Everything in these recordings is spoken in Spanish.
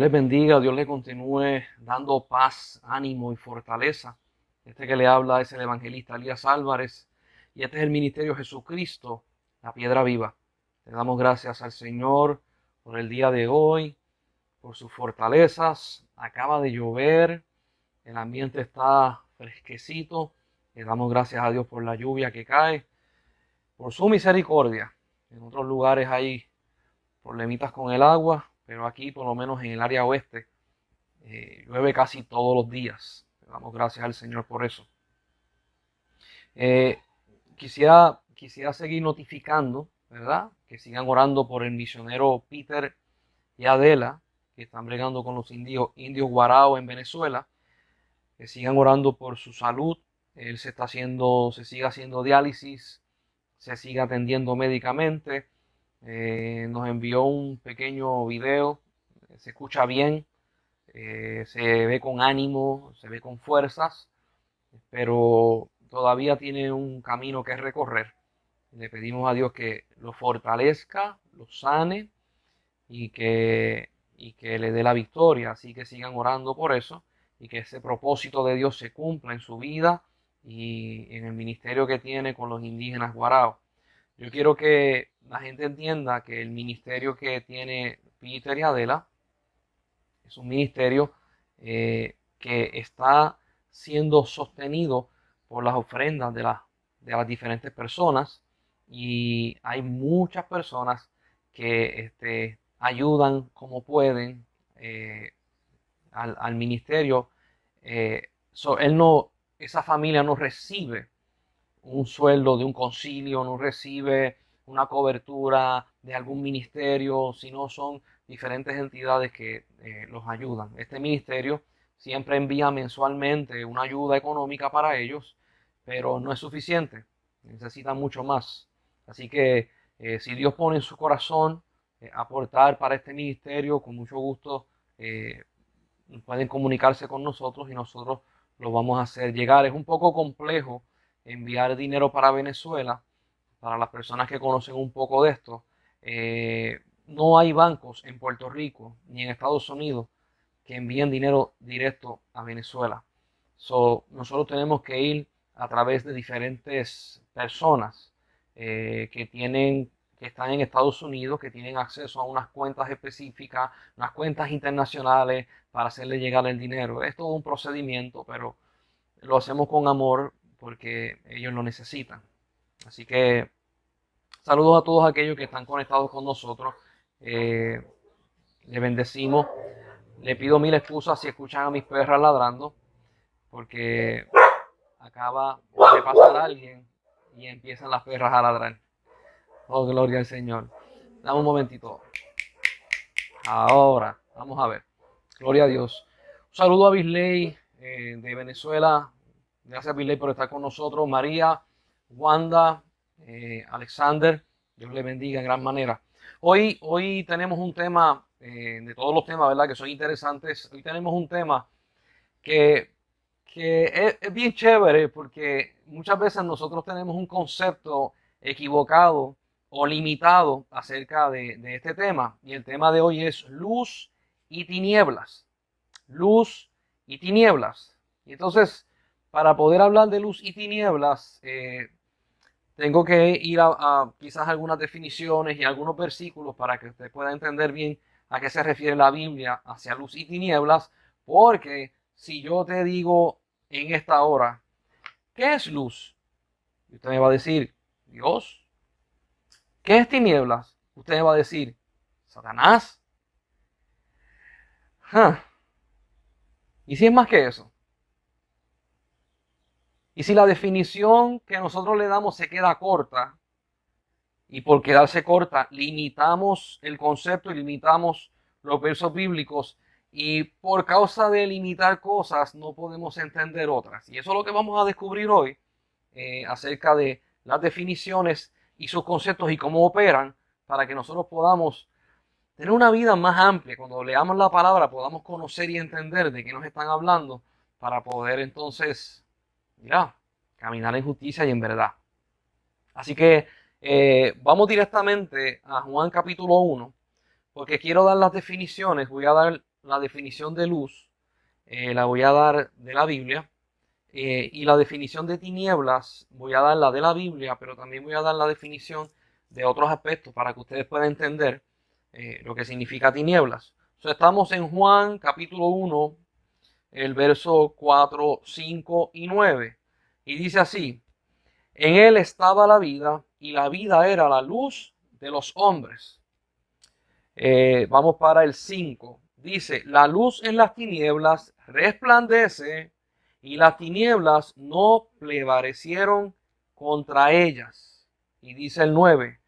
les bendiga, Dios les continúe dando paz, ánimo y fortaleza. Este que le habla es el evangelista Elías Álvarez y este es el ministerio Jesucristo, la piedra viva. Le damos gracias al Señor por el día de hoy, por sus fortalezas. Acaba de llover, el ambiente está fresquecito. Le damos gracias a Dios por la lluvia que cae, por su misericordia. En otros lugares hay problemitas con el agua, pero aquí, por lo menos en el área oeste, llueve casi todos los días. Le damos gracias al Señor por eso. Eh, quisiera seguir notificando, ¿verdad? Que sigan orando por el misionero Peter y Adela, que están bregando con los indios Guarao en Venezuela. Que sigan orando por su salud. Él se sigue haciendo diálisis, se sigue atendiendo médicamente. Nos envió un pequeño video, se escucha bien, se ve con ánimo, se ve con fuerzas, pero todavía tiene un camino que recorrer. Le pedimos a Dios que lo fortalezca, lo sane y que le dé la victoria. Así que sigan orando por eso y que ese propósito de Dios se cumpla en su vida y en el ministerio que tiene con los indígenas guaraos. Yo quiero que la gente entienda que el ministerio que tiene Peter y Adela es un ministerio que está siendo sostenido por las ofrendas de las diferentes personas y hay muchas personas que ayudan como pueden al ministerio. Él no, esa familia no recibe un sueldo de un concilio, no recibe una cobertura de algún ministerio, sino son diferentes entidades que los ayudan. Este ministerio siempre envía mensualmente una ayuda económica para ellos, pero no es suficiente, necesitan mucho más. Así que si Dios pone en su corazón aportar para este ministerio, con mucho gusto pueden comunicarse con nosotros y nosotros lo vamos a hacer llegar. Es un poco complejo enviar dinero para Venezuela. Para las personas que conocen un poco de esto, no hay bancos en Puerto Rico ni en Estados Unidos que envíen dinero directo a Venezuela. Nosotros tenemos que ir a través de diferentes personas que están en Estados Unidos, que tienen acceso a unas cuentas específicas, unas cuentas internacionales para hacerle llegar el dinero. Es todo un procedimiento, pero lo hacemos con amor porque ellos lo necesitan. Así que saludos a todos aquellos que están conectados con nosotros. Les bendecimos. Le pido mil excusas si escuchan a mis perras ladrando, porque acaba de pasar alguien y empiezan las perras a ladrar. Oh, gloria al Señor. Dame un momentito. Ahora, vamos a ver. Gloria a Dios. Un saludo a Bisley de Venezuela. Gracias, Bisley, por estar con nosotros. María, Wanda, Alexander, Dios le bendiga en gran manera. Hoy tenemos un tema, de todos los temas, ¿verdad? Que son interesantes. Hoy tenemos un tema que, que es bien chévere porque muchas veces nosotros tenemos un concepto equivocado o limitado acerca de este tema. Y el tema de hoy es luz y tinieblas. Luz y tinieblas. Y entonces, para poder hablar de luz y tinieblas, tengo que ir a quizás algunas definiciones y algunos versículos para que usted pueda entender bien a qué se refiere la Biblia hacia luz y tinieblas, porque si yo te digo en esta hora, ¿qué es luz? Y usted me va a decir, Dios. ¿Qué es tinieblas? Usted me va a decir, Satanás. Huh. ¿Y si es más que eso? Y si la definición que nosotros le damos se queda corta, y por quedarse corta, limitamos el concepto y limitamos los versos bíblicos, y por causa de limitar cosas no podemos entender otras. Y eso es lo que vamos a descubrir hoy acerca de las definiciones y sus conceptos y cómo operan para que nosotros podamos tener una vida más amplia. Cuando leamos la palabra podamos conocer y entender de qué nos están hablando para poder entonces, mira, caminar en justicia y en verdad. Así que vamos directamente a Juan capítulo 1, porque quiero dar las definiciones, voy a dar la definición de luz, la voy a dar de la Biblia. Y la definición de tinieblas voy a dar la de la Biblia, pero también voy a dar la definición de otros aspectos para que ustedes puedan entender lo que significa tinieblas. Estamos en Juan capítulo 1, el verso 4, 5 y 9. Y dice así: en él estaba la vida, y la vida era la luz de los hombres. Vamos para el 5. Dice: la luz en las tinieblas resplandece, y las tinieblas no prevalecieron contra ellas. Y dice el 9: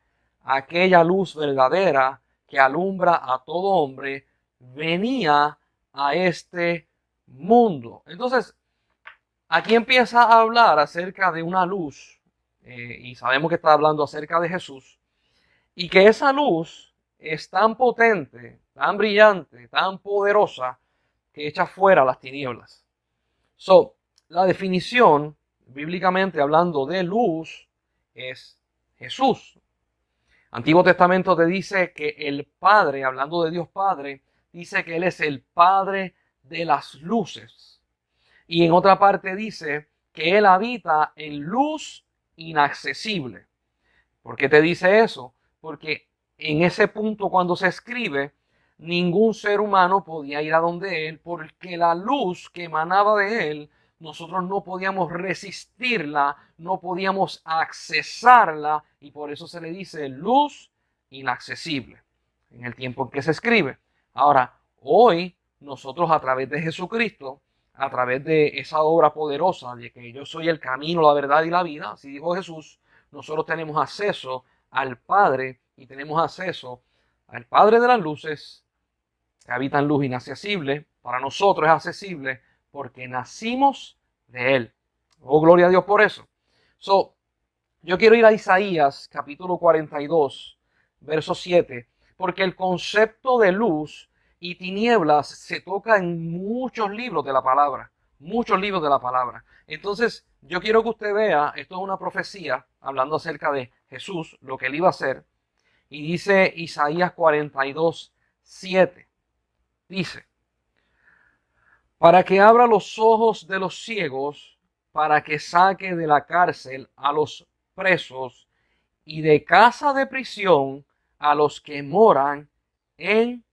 aquella luz verdadera que alumbra a todo hombre venía a este mundo. Entonces, aquí empieza a hablar acerca de una luz, y sabemos que está hablando acerca de Jesús, y que esa luz es tan potente, tan brillante, tan poderosa, que echa fuera las tinieblas. La definición, bíblicamente hablando de luz, es Jesús. Antiguo Testamento te dice que el Padre, hablando de Dios Padre, dice que Él es el Padre de las luces. Y en otra parte dice que Él habita en luz inaccesible. ¿Por qué te dice eso? Porque en ese punto, cuando se escribe, ningún ser humano podía ir a donde Él, porque la luz que emanaba de Él, nosotros no podíamos resistirla, no podíamos accesarla, y por eso se le dice luz inaccesible en el tiempo en que se escribe. Ahora, hoy nosotros, a través de Jesucristo, a través de esa obra poderosa de que yo soy el camino, la verdad y la vida, así dijo Jesús, nosotros tenemos acceso al Padre, y tenemos acceso al Padre de las luces, que habita en luz inaccesible. Para nosotros es accesible porque nacimos de Él. Oh, gloria a Dios por eso. Yo quiero ir a Isaías capítulo 42, verso 7, porque el concepto de luz y tinieblas se toca en muchos libros de la palabra. Muchos libros de la palabra. Entonces, yo quiero que usted vea, esto es una profecía hablando acerca de Jesús, lo que Él iba a hacer. Y dice Isaías 42, 7. Dice: para que abra los ojos de los ciegos, para que saque de la cárcel a los presos, y de casa de prisión a los que moran en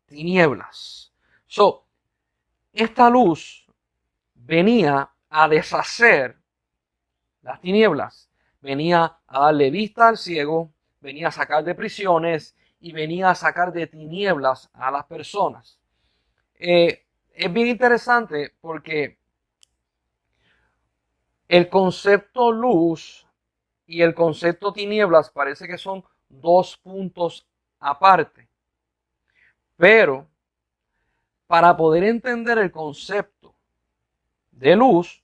tinieblas. Esta luz venía a deshacer las tinieblas, venía a darle vista al ciego, venía a sacar de prisiones y venía a sacar de tinieblas a las personas. Es bien interesante porque el concepto luz y el concepto tinieblas parece que son dos puntos aparte. Pero para poder entender el concepto de luz,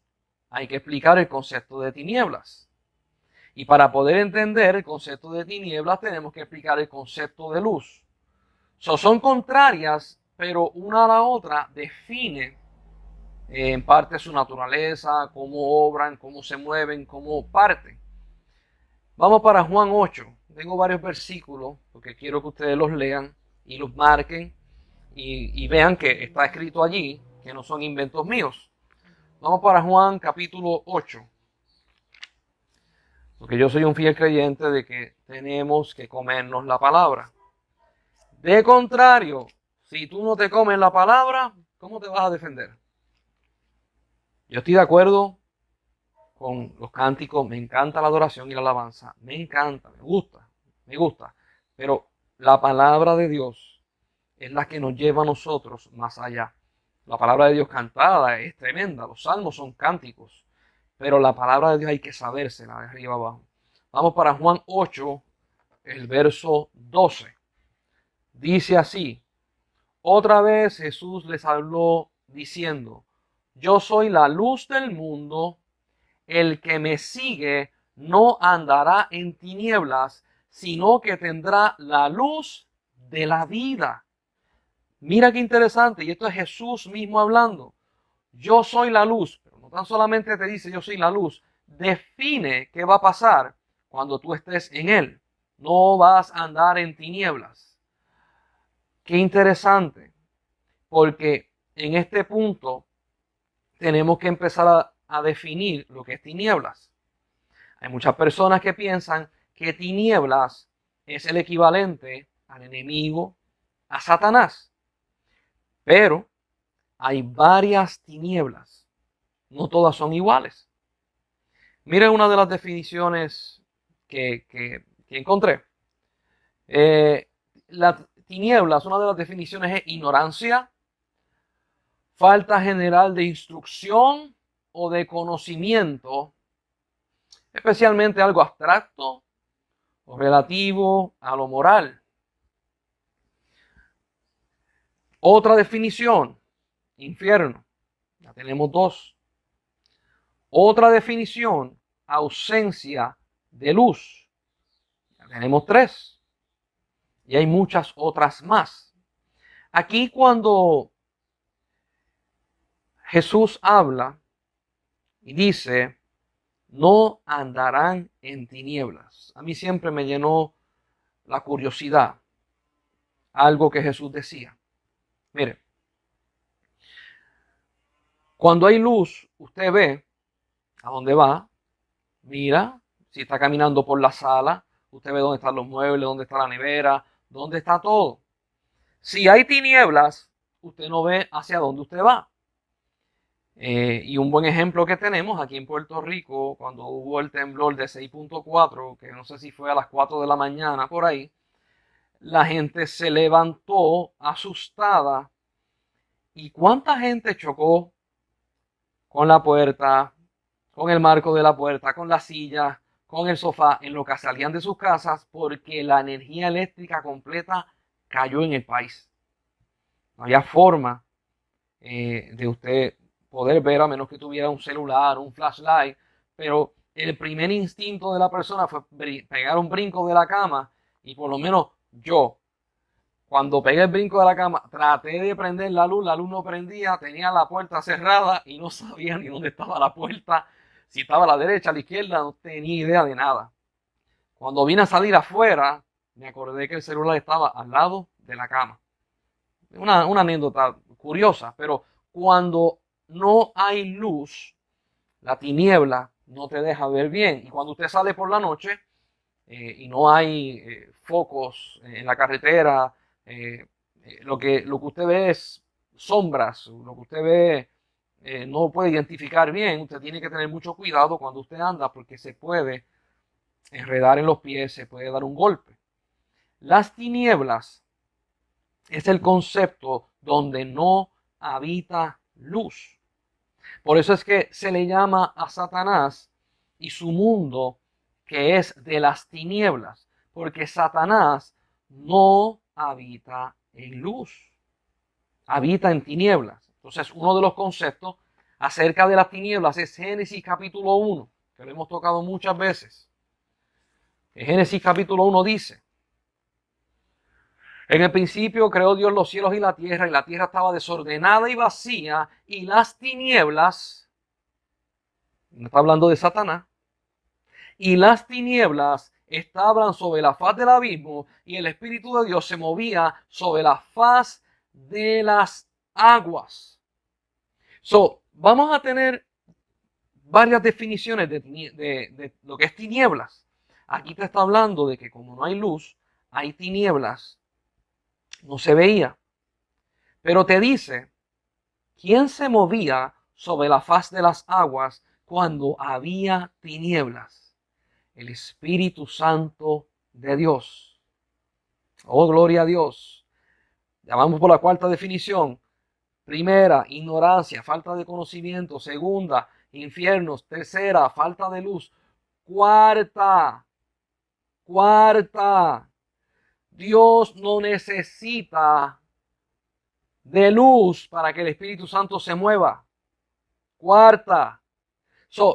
hay que explicar el concepto de tinieblas. Y para poder entender el concepto de tinieblas, tenemos que explicar el concepto de luz. Son contrarias, pero una a la otra define en parte su naturaleza, cómo obran, cómo se mueven, cómo parten. Vamos para Juan 8. Tengo varios versículos porque quiero que ustedes los lean y los marquen y vean que está escrito allí, que no son inventos míos. Vamos para Juan capítulo 8. Porque yo soy un fiel creyente de que tenemos que comernos la palabra. De contrario, si tú no te comes la palabra, ¿cómo te vas a defender? Yo estoy de acuerdo con los cánticos, me encanta la adoración y la alabanza, me encanta, me gusta, pero la palabra de Dios es la que nos lleva a nosotros más allá. La palabra de Dios cantada es tremenda, los salmos son cánticos, pero la palabra de Dios hay que sabérsela de arriba abajo. Vamos para Juan 8, el verso 12. Dice así: otra vez Jesús les habló diciendo: yo soy la luz del mundo, el que me sigue no andará en tinieblas, sino que tendrá la luz de la vida. Mira qué interesante, y esto es Jesús mismo hablando. Yo soy la luz, pero no tan solamente te dice yo soy la luz, define qué va a pasar cuando tú estés en Él. No vas a andar en tinieblas. Qué interesante, porque en este punto tenemos que empezar a definir lo que es tinieblas. Hay muchas personas que piensan que tinieblas es el equivalente al enemigo, a Satanás. Pero hay varias tinieblas. No todas son iguales. Miren una de las definiciones que encontré. La tinieblas, una de las definiciones es ignorancia, falta general de instrucción o de conocimiento, especialmente algo abstracto o relativo a lo moral. Otra definición, infierno. Ya tenemos dos. Otra definición, ausencia de luz. Ya tenemos tres. Y hay muchas otras más. Aquí cuando Jesús habla y dice, no andarán en tinieblas. A mí siempre me llenó la curiosidad. Algo que Jesús decía. Mire, cuando hay luz, usted ve a dónde va, mira, si está caminando por la sala, usted ve dónde están los muebles, dónde está la nevera, dónde está todo. Si hay tinieblas, usted no ve hacia dónde usted va. Y un buen ejemplo que tenemos aquí en Puerto Rico, cuando hubo el temblor de 6.4, que no sé si fue a las 4 de la mañana por ahí, la gente se levantó asustada. ¿Y cuánta gente chocó con la puerta, con el marco de la puerta, con la silla, con el sofá, en lo que salían de sus casas, porque la energía eléctrica completa cayó en el país? No había forma de usted poder ver, a menos que tuviera un celular, un flashlight, pero el primer instinto de la persona fue pegar un brinco de la cama, y por lo menos yo, cuando pegué el brinco de la cama, traté de prender la luz no prendía, tenía la puerta cerrada y no sabía ni dónde estaba la puerta, si estaba a la derecha, a la izquierda, no tenía idea de nada. Cuando vine a salir afuera, me acordé que el celular estaba al lado de la cama. Una anécdota curiosa, pero cuando no hay luz, la tiniebla no te deja ver bien. Y cuando usted sale por la noche y no hay focos en la carretera, lo que usted ve es sombras, lo que usted ve no puede identificar bien. Usted tiene que tener mucho cuidado cuando usted anda porque se puede enredar en los pies, se puede dar un golpe. Las tinieblas es el concepto donde no habita luz. Por eso es que se le llama a Satanás y su mundo que es de las tinieblas, porque Satanás no habita en luz, habita en tinieblas. Entonces, uno de los conceptos acerca de las tinieblas es Génesis capítulo 1, que lo hemos tocado muchas veces. En Génesis capítulo 1 dice, en el principio creó Dios los cielos y la tierra estaba desordenada y vacía, y las tinieblas, no está hablando de Satanás, y las tinieblas estaban sobre la faz del abismo, y el Espíritu de Dios se movía sobre la faz de las aguas. Vamos a tener varias definiciones de lo que es tinieblas. Aquí te está hablando de que como no hay luz, hay tinieblas. No se veía. Pero te dice, ¿quién se movía sobre la faz de las aguas cuando había tinieblas? El Espíritu Santo de Dios. Oh, gloria a Dios. Ya vamos por la cuarta definición. Primera, ignorancia, falta de conocimiento. Segunda, infiernos. Tercera, falta de luz. Cuarta, Dios no necesita de luz para que el Espíritu Santo se mueva. Cuarta.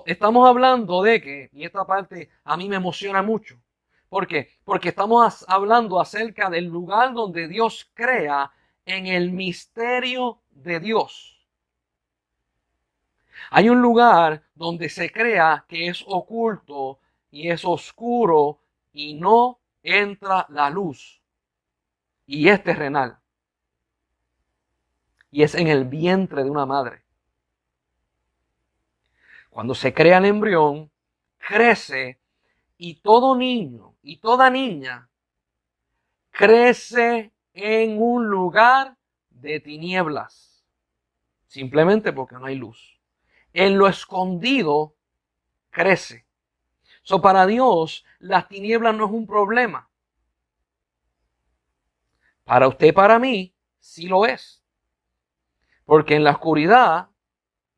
Estamos hablando de que, y esta parte a mí me emociona mucho. ¿Por qué? Porque estamos hablando acerca del lugar donde Dios crea en el misterio de Dios. Hay un lugar donde se crea que es oculto y es oscuro y no entra la luz. Y es terrenal. y es en el vientre de una madre. Cuando se crea el embrión, crece y todo niño y toda niña crece en un lugar de tinieblas, simplemente porque no hay luz. En lo escondido crece. Para Dios, las tinieblas no es un problema. Para usted y para mí, sí lo es. Porque en la oscuridad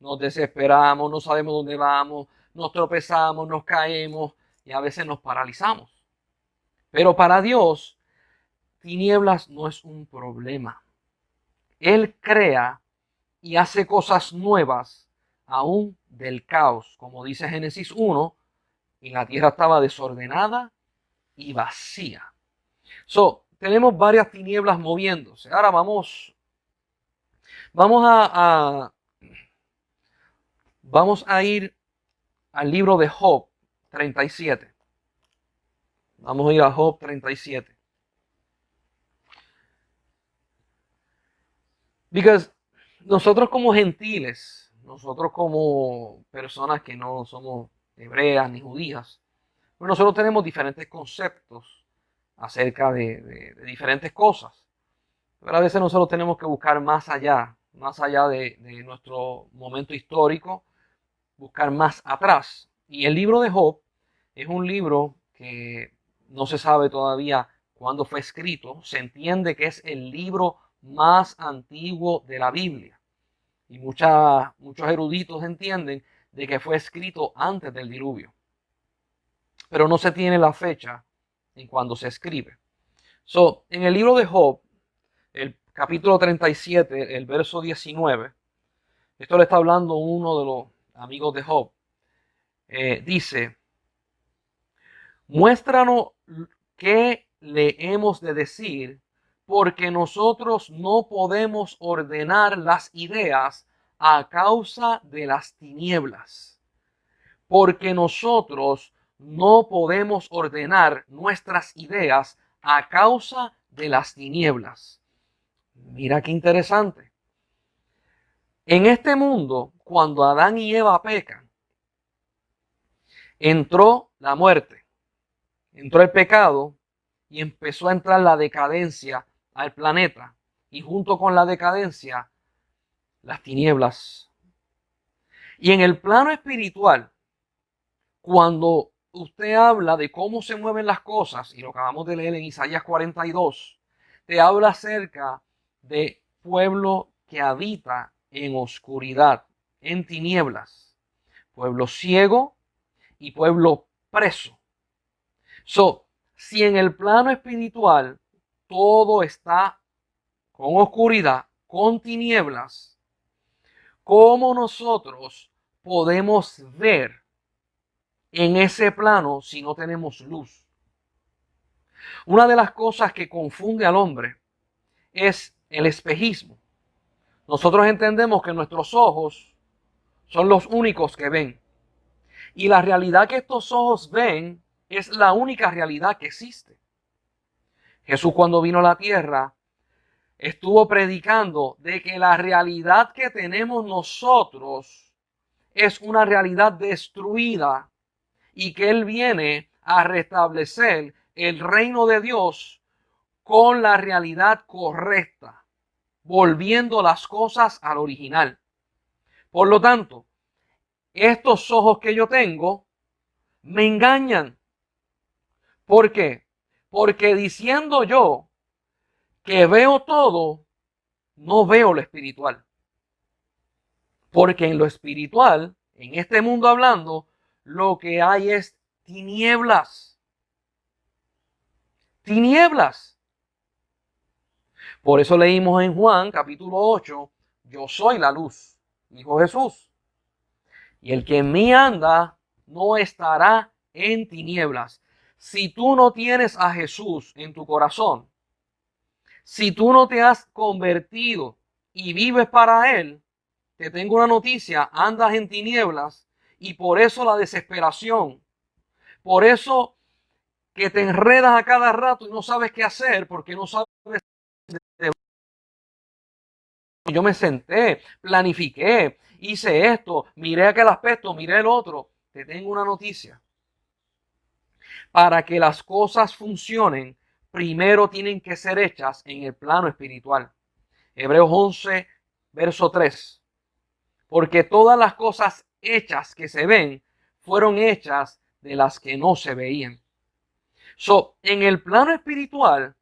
nos desesperamos, no sabemos dónde vamos, nos tropezamos, nos caemos y a veces nos paralizamos. Pero para Dios, tinieblas no es un problema. Él crea y hace cosas nuevas aún del caos. Como dice Génesis 1, y la tierra estaba desordenada y vacía. Tenemos varias tinieblas moviéndose. Ahora vamos a ir al libro de Job 37. Vamos a ir a Job 37. Porque nosotros como gentiles, nosotros como personas que no somos hebreas ni judías, pues nosotros tenemos diferentes conceptos acerca de diferentes cosas. Pero a veces nosotros tenemos que buscar más allá de nuestro momento histórico, buscar más atrás. Y el libro de Job es un libro que no se sabe todavía cuándo fue escrito. Se entiende que es el libro más antiguo de la Biblia. Y muchos eruditos entienden de que fue escrito antes del diluvio. Pero no se tiene la fecha en cuando se escribe. En el libro de Job, el capítulo 37, el verso 19, esto le está hablando uno de los amigos de Job. Dice, muéstranos qué le hemos de decir, porque nosotros no podemos ordenar las ideas a causa de las tinieblas. Porque nosotros no podemos ordenar nuestras ideas a causa de las tinieblas. Mira qué interesante. En este mundo, cuando Adán y Eva pecan, entró la muerte, entró el pecado y empezó a entrar la decadencia al planeta. Y junto con la decadencia, las tinieblas. Y en el plano espiritual, cuando usted habla de cómo se mueven las cosas, y lo acabamos de leer en Isaías 42, te habla acerca de pueblo que habita en oscuridad, en tinieblas, pueblo ciego y pueblo preso. Si en el plano espiritual todo está con oscuridad, con tinieblas, ¿cómo nosotros podemos ver en ese plano si no tenemos luz? Una de las cosas que confunde al hombre es el espejismo. Nosotros entendemos que nuestros ojos son los únicos que ven. Y la realidad que estos ojos ven es la única realidad que existe. Jesús, cuando vino a la tierra, estuvo predicando de que la realidad que tenemos nosotros es una realidad destruida y que Él viene a restablecer el reino de Dios con la realidad correcta, volviendo las cosas al original. Por lo tanto, estos ojos que yo tengo me engañan. ¿Por qué? Porque diciendo yo que veo todo, no veo lo espiritual. Porque en lo espiritual, en este mundo hablando, lo que hay es tinieblas. Tinieblas. Por eso leímos en Juan capítulo 8, yo soy la luz, dijo Jesús. Y el que en mí anda no estará en tinieblas. Si tú no tienes a Jesús en tu corazón, si tú no te has convertido y vives para Él, te tengo una noticia, andas en tinieblas y por eso la desesperación, por eso que te enredas a cada rato y no sabes qué hacer porque no sabes Yo me senté, planifiqué, hice esto, miré aquel aspecto, miré el otro. Te tengo una noticia. Para que las cosas funcionen, primero tienen que ser hechas en el plano espiritual. Hebreos 11, verso 3. Porque todas las cosas hechas que se ven fueron hechas de las que no se veían. En el plano espiritual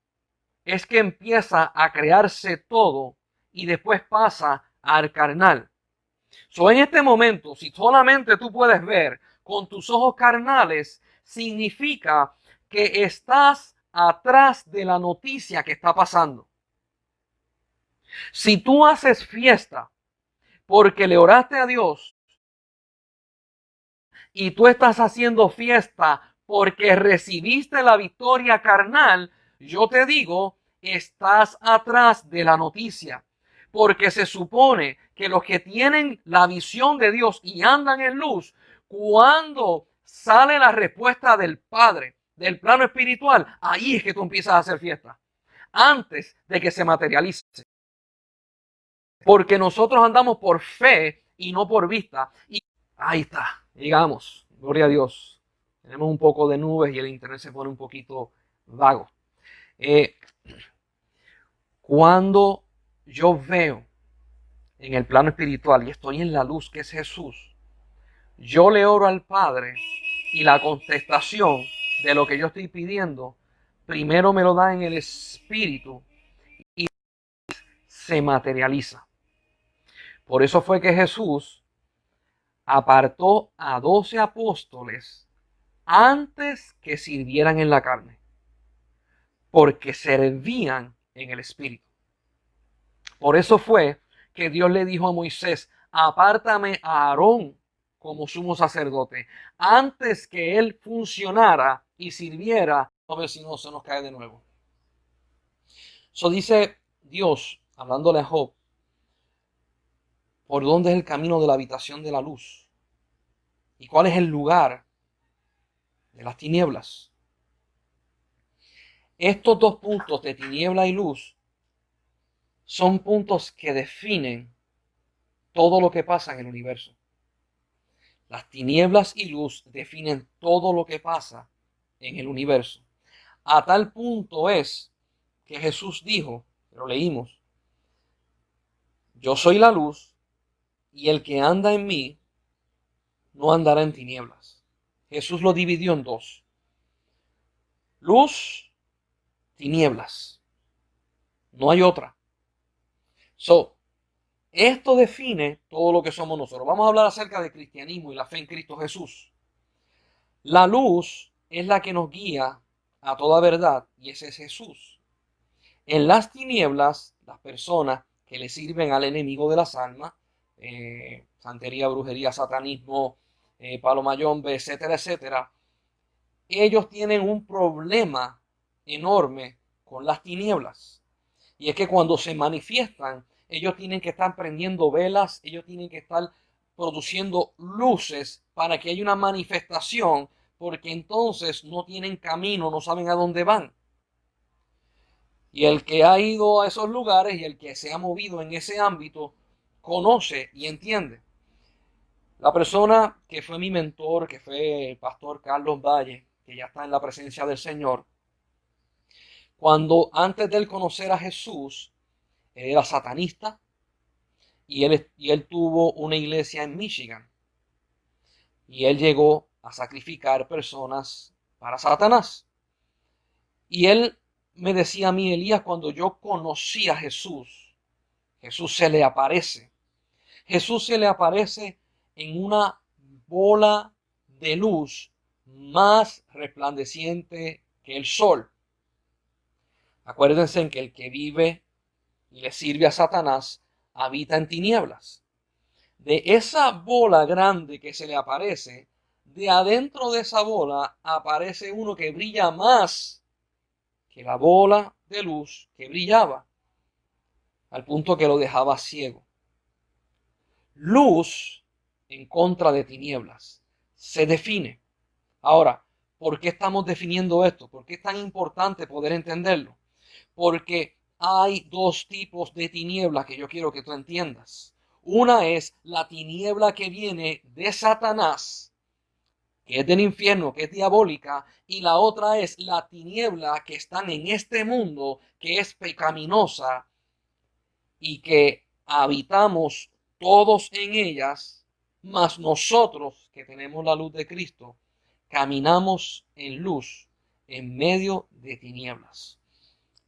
es que empieza a crearse todo y después pasa al carnal. En este momento, si solamente tú puedes ver con tus ojos carnales, significa que estás atrás de la noticia que está pasando. Si tú haces fiesta porque le oraste a Dios y tú estás haciendo fiesta porque recibiste la victoria carnal, yo te digo, estás atrás de la noticia. Porque se supone que los que tienen la visión de Dios y andan en luz, cuando sale la respuesta del Padre, del plano espiritual, ahí es que tú empiezas a hacer fiesta. Antes de que se materialice. Porque nosotros andamos por fe y no por vista. Y ahí está, llegamos. Gloria a Dios. Tenemos un poco de nubes y el internet se pone un poquito vago. Cuando yo veo en el plano espiritual y estoy en la luz que es Jesús, yo le oro al Padre y la contestación de lo que yo estoy pidiendo, primero me lo da en el Espíritu y se materializa. Por eso fue que Jesús apartó a 12 apóstoles antes que sirvieran en la carne, porque servían en el Espíritu. Por eso fue que Dios le dijo a Moisés, apártame a Aarón como sumo sacerdote, antes que él funcionara y sirviera. A ver si no se nos cae de nuevo. Dice Dios, hablándole a Job, ¿por dónde es el camino de la habitación de la luz? ¿Y cuál es el lugar de las tinieblas? Estos dos puntos de tiniebla y luz son puntos que definen todo lo que pasa en el universo. Las tinieblas y luz definen todo lo que pasa en el universo. A tal punto es que Jesús dijo, lo leímos, yo soy la luz y el que anda en mí no andará en tinieblas. Jesús lo dividió en dos. Luz, tinieblas. No hay otra. Esto define todo lo que somos nosotros. Vamos a hablar acerca del cristianismo y la fe en Cristo Jesús. La luz es la que nos guía a toda verdad y ese es Jesús. En las tinieblas, las personas que le sirven al enemigo de las almas, santería, brujería, satanismo, palo mayombe, etcétera, etcétera, ellos tienen un problema enorme con las tinieblas. Y es que cuando se manifiestan, ellos tienen que estar prendiendo velas, ellos tienen que estar produciendo luces para que haya una manifestación, porque entonces no tienen camino, no saben a dónde van. Y el que ha ido a esos lugares y el que se ha movido en ese ámbito, conoce y entiende. La persona que fue mi mentor, que fue el pastor Carlos Valle, que ya está en la presencia del Señor, cuando antes de él conocer a Jesús, él era satanista y él tuvo una iglesia en Michigan. Y él llegó a sacrificar personas para Satanás. Y él me decía a mí, Elías, cuando yo conocí a Jesús, Jesús se le aparece. Jesús se le aparece en una bola de luz más resplandeciente que el sol. Acuérdense que el que vive y le sirve a Satanás habita en tinieblas. De esa bola grande que se le aparece, de adentro de esa bola aparece uno que brilla más que la bola de luz que brillaba, al punto que lo dejaba ciego. Luz en contra de tinieblas. Se define. Ahora, ¿por qué estamos definiendo esto? ¿Por qué es tan importante poder entenderlo? Porque hay dos tipos de tinieblas que yo quiero que tú entiendas. Una es la tiniebla que viene de Satanás, que es del infierno, que es diabólica, y la otra es la tiniebla que están en este mundo, que es pecaminosa y que habitamos todos en ellas, mas nosotros que tenemos la luz de Cristo, caminamos en luz en medio de tinieblas.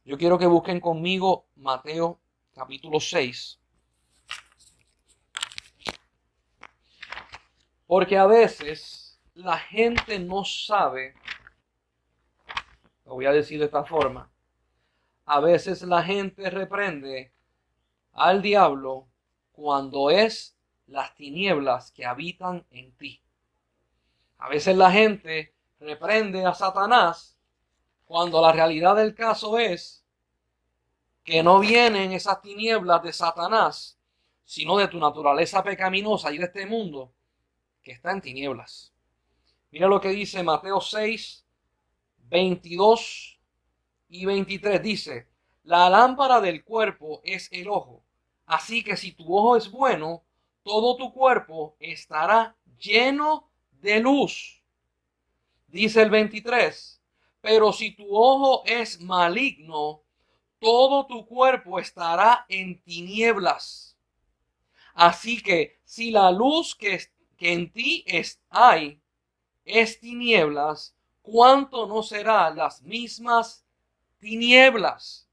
Yo quiero que busquen conmigo Mateo capítulo 6. Porque a veces la gente no sabe, lo voy a decir de esta forma, a veces la gente reprende al diablo cuando es las tinieblas que habitan en ti. A veces la gente reprende a Satanás cuando la realidad del caso es que no vienen esas tinieblas de Satanás, sino de tu naturaleza pecaminosa y de este mundo que está en tinieblas. Mira lo que dice Mateo 6, 22 y 23. Dice, la lámpara del cuerpo es el ojo. Así que si tu ojo es bueno, todo tu cuerpo estará lleno de luz. Dice el 23, pero si tu ojo es maligno, todo tu cuerpo estará en tinieblas. Así que si la luz que en ti hay es tinieblas, ¿cuánto no serán las mismas tinieblas?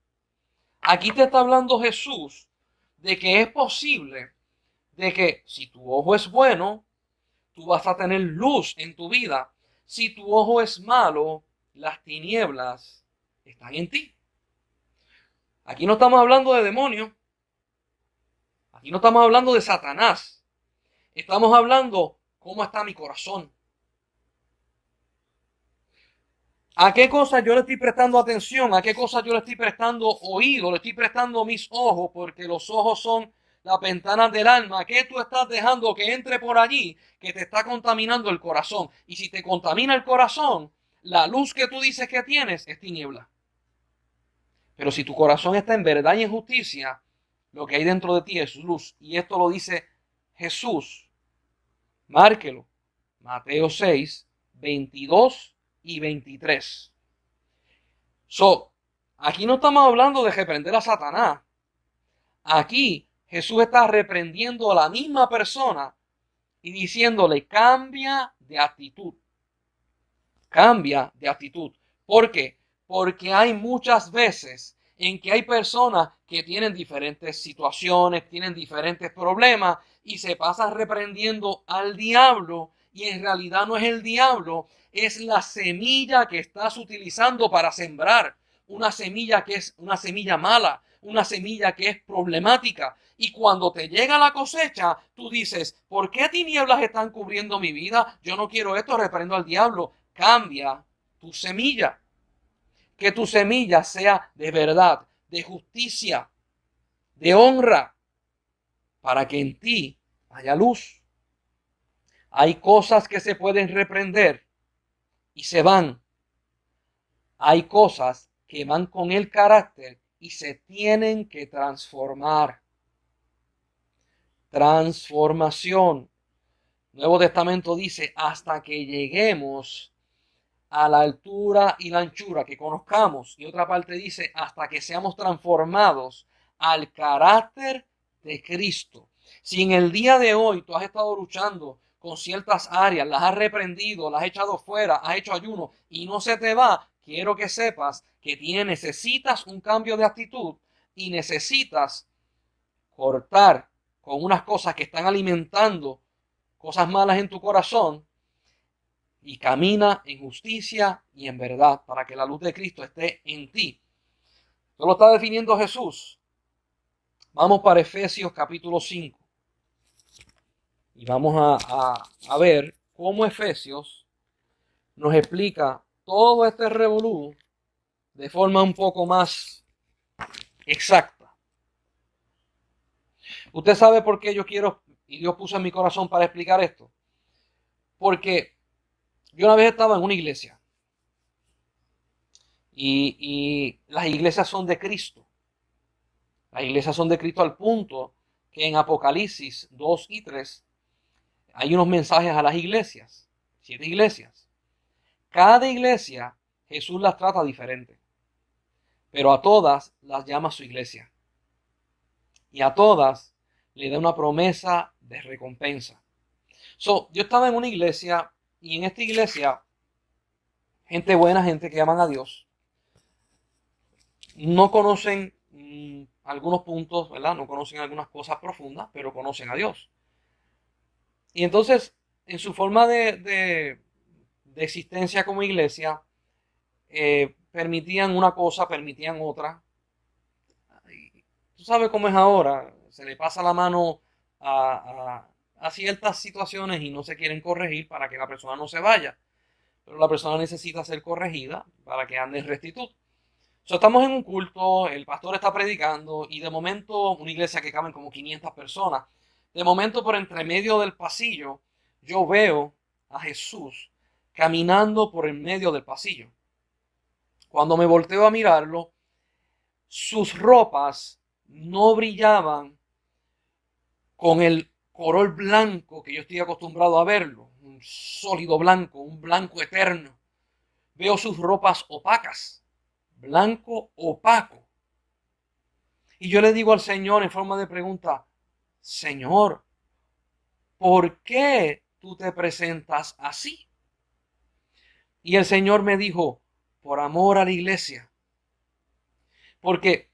Aquí te está hablando Jesús de que es posible de que si tu ojo es bueno, tú vas a tener luz en tu vida. Si tu ojo es malo, las tinieblas están en ti. Aquí no estamos hablando de demonios. Aquí no estamos hablando de Satanás. Estamos hablando cómo está mi corazón. ¿A qué cosas yo le estoy prestando atención? ¿A qué cosas yo le estoy prestando oído? Le estoy prestando mis ojos, porque los ojos son las ventanas del alma. ¿Qué tú estás dejando que entre por allí, que te está contaminando el corazón? Y si te contamina el corazón, la luz que tú dices que tienes es tiniebla. Pero si tu corazón está en verdad y en justicia, lo que hay dentro de ti es luz. Y esto lo dice Jesús. Márquelo. Mateo 6, 22 y 23. Aquí no estamos hablando de reprender a Satanás. Aquí Jesús está reprendiendo a la misma persona y diciéndole, cambia de actitud. Cambia de actitud. ¿Por qué? Porque hay muchas veces en que hay personas que tienen diferentes situaciones, tienen diferentes problemas y se pasan reprendiendo al diablo, y en realidad no es el diablo, es la semilla que estás utilizando para sembrar. Una semilla que es una semilla mala, una semilla que es problemática. Y cuando te llega la cosecha, tú dices, ¿por qué tinieblas están cubriendo mi vida? Yo no quiero esto, reprendo al diablo. Cambia tu semilla. Que tu semilla sea de verdad, de justicia, de honra, para que en ti haya luz. Hay cosas que se pueden reprender y se van. Hay cosas que van con el carácter y se tienen que transformar. Transformación. Nuevo Testamento dice, hasta que lleguemos a la altura y la anchura, que conozcamos. Y otra parte dice, hasta que seamos transformados al carácter de Cristo. Si en el día de hoy tú has estado luchando con ciertas áreas, las has reprendido, las has echado fuera, has hecho ayuno y no se te va, quiero que sepas que necesitas un cambio de actitud y necesitas cortar con unas cosas que están alimentando cosas malas en tu corazón y camina en justicia y en verdad para que la luz de Cristo esté en ti. Esto lo está definiendo Jesús. Vamos para Efesios capítulo 5 y vamos a ver cómo Efesios nos explica todo este revolú de forma un poco más exacta. Usted sabe por qué yo quiero, y Dios puso en mi corazón para explicar esto. Porque yo una vez estaba en una iglesia y las iglesias son de Cristo. Las iglesias son de Cristo al punto que en Apocalipsis 2 y 3 hay unos mensajes a las iglesias, 7 iglesias. Cada iglesia Jesús las trata diferente, pero a todas las llama su iglesia. Y a todas le da una promesa de recompensa. Yo estaba en una iglesia y en esta iglesia, gente buena, gente que aman a Dios, no conocen algunos puntos, ¿verdad? No conocen algunas cosas profundas, pero conocen a Dios. Y entonces, en su forma de existencia como iglesia, permitían una cosa, permitían otra. Y tú sabes cómo es ahora, se le pasa la mano a ciertas situaciones y no se quieren corregir para que la persona no se vaya. Pero la persona necesita ser corregida para que ande en rectitud. Estamos en un culto, el pastor está predicando y de momento, una iglesia que caben como 500 personas, de momento por entre medio del pasillo, yo veo a Jesús caminando por el medio del pasillo. Cuando me volteo a mirarlo, sus ropas no brillaban con el color blanco que yo estoy acostumbrado a verlo, un sólido blanco, un blanco eterno. Veo sus ropas opacas, blanco opaco. Y yo le digo al Señor en forma de pregunta, Señor, ¿por qué tú te presentas así? Y el Señor me dijo, por amor a la iglesia. Porque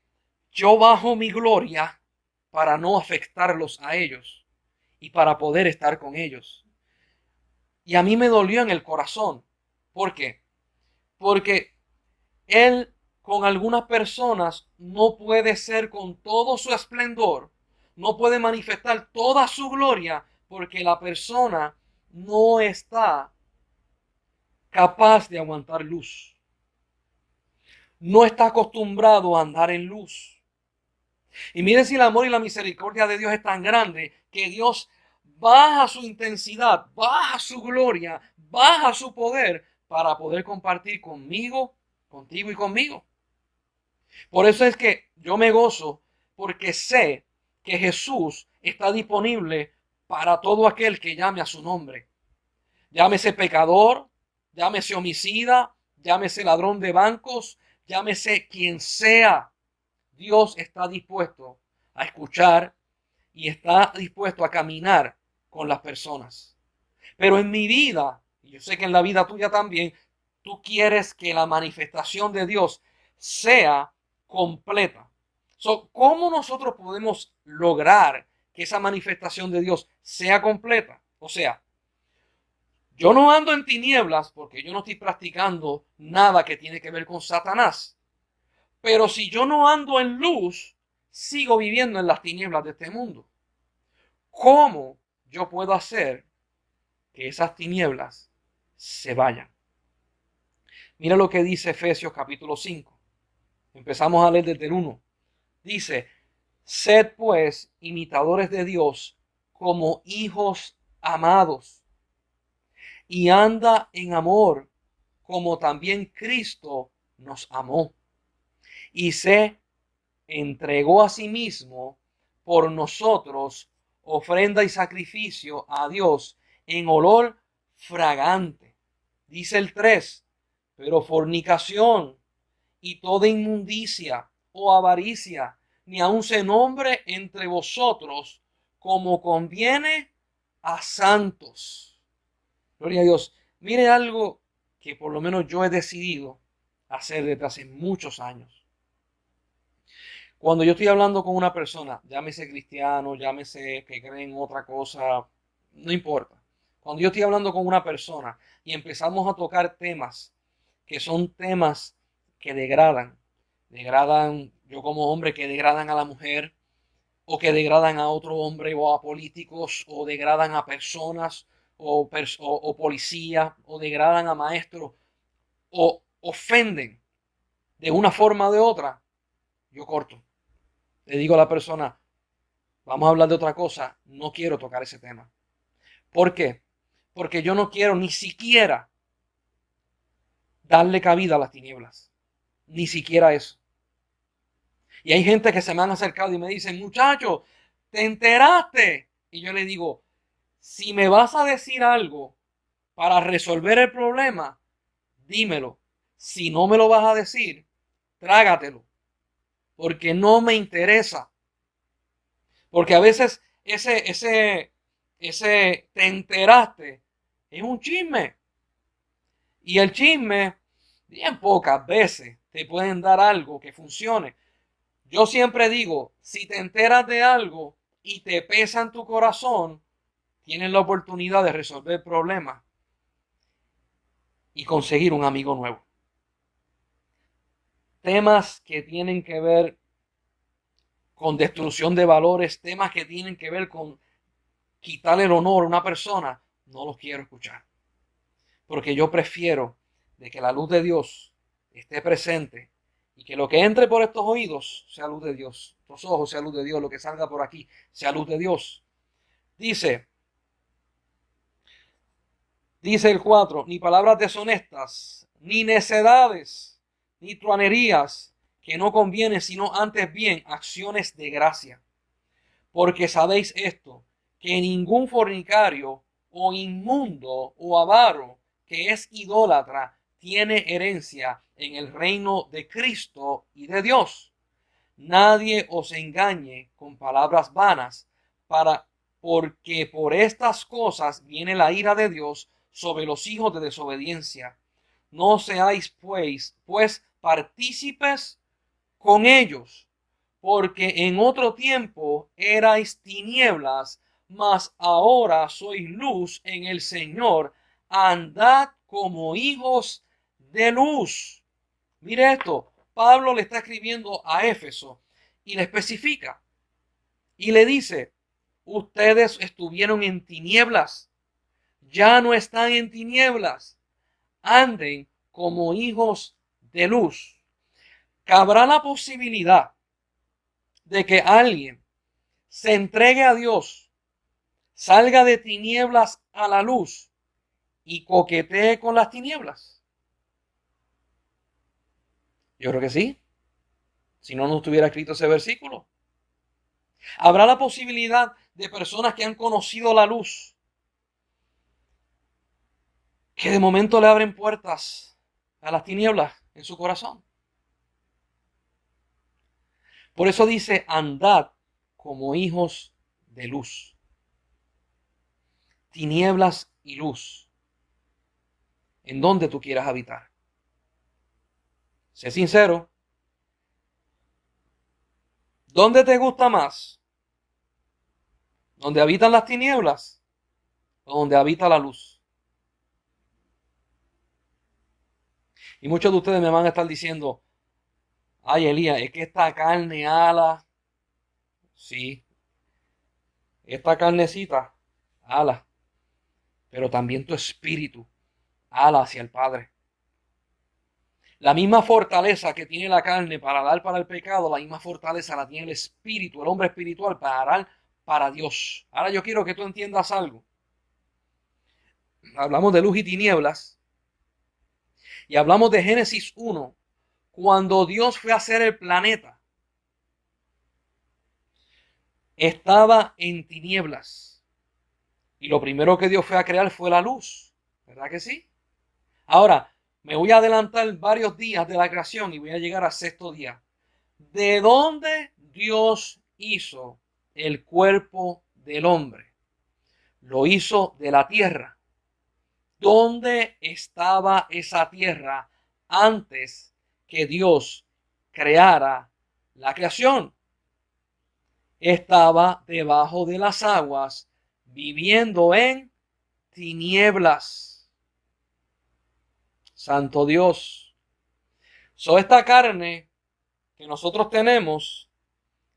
yo bajo mi gloria para no afectarlos a ellos y para poder estar con ellos. Y a mí me dolió en el corazón. ¿Por qué? Porque Él con algunas personas no puede ser con todo su esplendor, no puede manifestar toda su gloria porque la persona no está capaz de aguantar luz. No está acostumbrado a andar en luz. Y miren si el amor y la misericordia de Dios es tan grande que Dios baja su intensidad, baja su gloria, baja su poder para poder compartir conmigo, contigo y conmigo. Por eso es que yo me gozo porque sé que Jesús está disponible para todo aquel que llame a su nombre. Llámese pecador, llámese homicida, llámese ladrón de bancos, llámese quien sea. Dios está dispuesto a escuchar y está dispuesto a caminar con las personas. Pero en mi vida, y yo sé que en la vida tuya también, tú quieres que la manifestación de Dios sea completa. ¿Cómo nosotros podemos lograr que esa manifestación de Dios sea completa? O sea, yo no ando en tinieblas porque yo no estoy practicando nada que tiene que ver con Satanás. Pero si yo no ando en luz, sigo viviendo en las tinieblas de este mundo. ¿Cómo yo puedo hacer que esas tinieblas se vayan? Mira lo que dice Efesios capítulo 5. Empezamos a leer desde el 1. Dice, sed pues imitadores de Dios como hijos amados y anda en amor como también Cristo nos amó y se entregó a sí mismo por nosotros, ofrenda y sacrificio a Dios en olor fragante. Dice el 3, pero fornicación y toda inmundicia o avaricia, ni aun se nombre entre vosotros como conviene a santos. Gloria a Dios. Mire algo que por lo menos yo he decidido hacer desde hace muchos años. Cuando yo estoy hablando con una persona, llámese cristiano, llámese que creen otra cosa, no importa. Cuando yo estoy hablando con una persona y empezamos a tocar temas que son temas que degradan yo como hombre, que degradan a la mujer, o que degradan a otro hombre, o a políticos, o degradan a personas, o policía, o degradan a maestros, o ofenden de una forma o de otra, yo corto. Le digo a la persona, vamos a hablar de otra cosa, no quiero tocar ese tema. ¿Por qué? Porque yo no quiero ni siquiera darle cabida a las tinieblas. Ni siquiera eso. Y hay gente que se me han acercado y me dicen, muchacho, ¿te enteraste? Y yo le digo, si me vas a decir algo para resolver el problema, dímelo. Si no me lo vas a decir, trágatelo. Porque no me interesa. Porque a veces ese te enteraste es un chisme. Y el chisme, bien pocas veces te pueden dar algo que funcione. Yo siempre digo, si te enteras de algo y te pesa en tu corazón, tienes la oportunidad de resolver problemas y conseguir un amigo nuevo. Temas que tienen que ver con destrucción de valores, temas que tienen que ver con quitarle el honor a una persona, no los quiero escuchar. Porque yo prefiero de que la luz de Dios esté presente y que lo que entre por estos oídos sea luz de Dios, los ojos sea luz de Dios, lo que salga por aquí sea luz de Dios. Dice el 4, ni palabras deshonestas, ni necedades, ni truanerías, que no conviene, sino antes bien acciones de gracia. Porque sabéis esto, que ningún fornicario o inmundo o avaro que es idólatra tiene herencia en el reino de Cristo y de Dios. Nadie os engañe con palabras vanas, porque por estas cosas viene la ira de Dios sobre los hijos de desobediencia. No seáis pues partícipes con ellos, porque en otro tiempo erais tinieblas, mas ahora sois luz en el Señor. Andad como hijos de luz. Mire esto, Pablo le está escribiendo a Éfeso y le especifica y le dice, ustedes estuvieron en tinieblas, ya no están en tinieblas, anden como hijos de luz. Cabrá la posibilidad de que alguien se entregue a Dios, salga de tinieblas a la luz y coquetee con las tinieblas. Yo creo que sí. Si no, no estuviera escrito ese versículo. Habrá la posibilidad de personas que han conocido la luz, que de momento le abren puertas a las tinieblas en su corazón. Por eso dice, andad como hijos de luz. Tinieblas y luz. En donde tú quieras habitar. Sé sincero. ¿Dónde te gusta más? ¿Dónde habitan las tinieblas o donde habita la luz? Y muchos de ustedes me van a estar diciendo, ay Elías, es que esta carne ala. Sí, esta carnecita ala, pero también tu espíritu ala hacia el Padre. La misma fortaleza que tiene la carne para dar para el pecado, la misma fortaleza la tiene el espíritu, el hombre espiritual, para dar para Dios. Ahora yo quiero que tú entiendas algo. Hablamos de luz y tinieblas y hablamos de Génesis 1, cuando Dios fue a hacer el planeta. Estaba en tinieblas y lo primero que Dios fue a crear fue la luz, ¿verdad que sí? Ahora, me voy a adelantar varios días de la creación y voy a llegar al sexto día. ¿De dónde Dios hizo el cuerpo del hombre? Lo hizo de la tierra. ¿Dónde estaba esa tierra antes que Dios creara la creación? Estaba debajo de las aguas, viviendo en tinieblas. Santo Dios. Esta carne que nosotros tenemos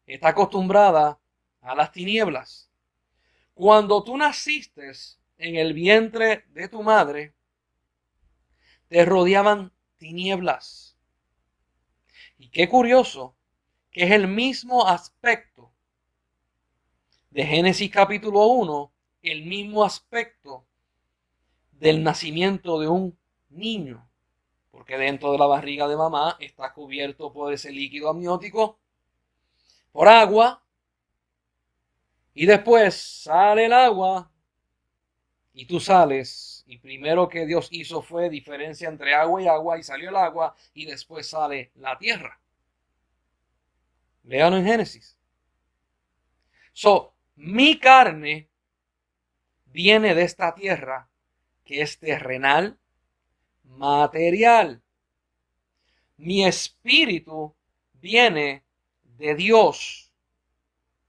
está acostumbrada a las tinieblas. Cuando tú naciste en el vientre de tu madre, te rodeaban tinieblas. Y qué curioso que es el mismo aspecto de Génesis capítulo 1, el mismo aspecto del nacimiento de un niño. Porque dentro de la barriga de mamá está cubierto por ese líquido amniótico por agua, y después sale el agua y tú sales. Y primero que Dios hizo fue diferencia entre agua, y salió el agua, y después sale la tierra. Léalo en Génesis. Mi carne viene de esta tierra que es terrenal, material. Mi espíritu viene de Dios,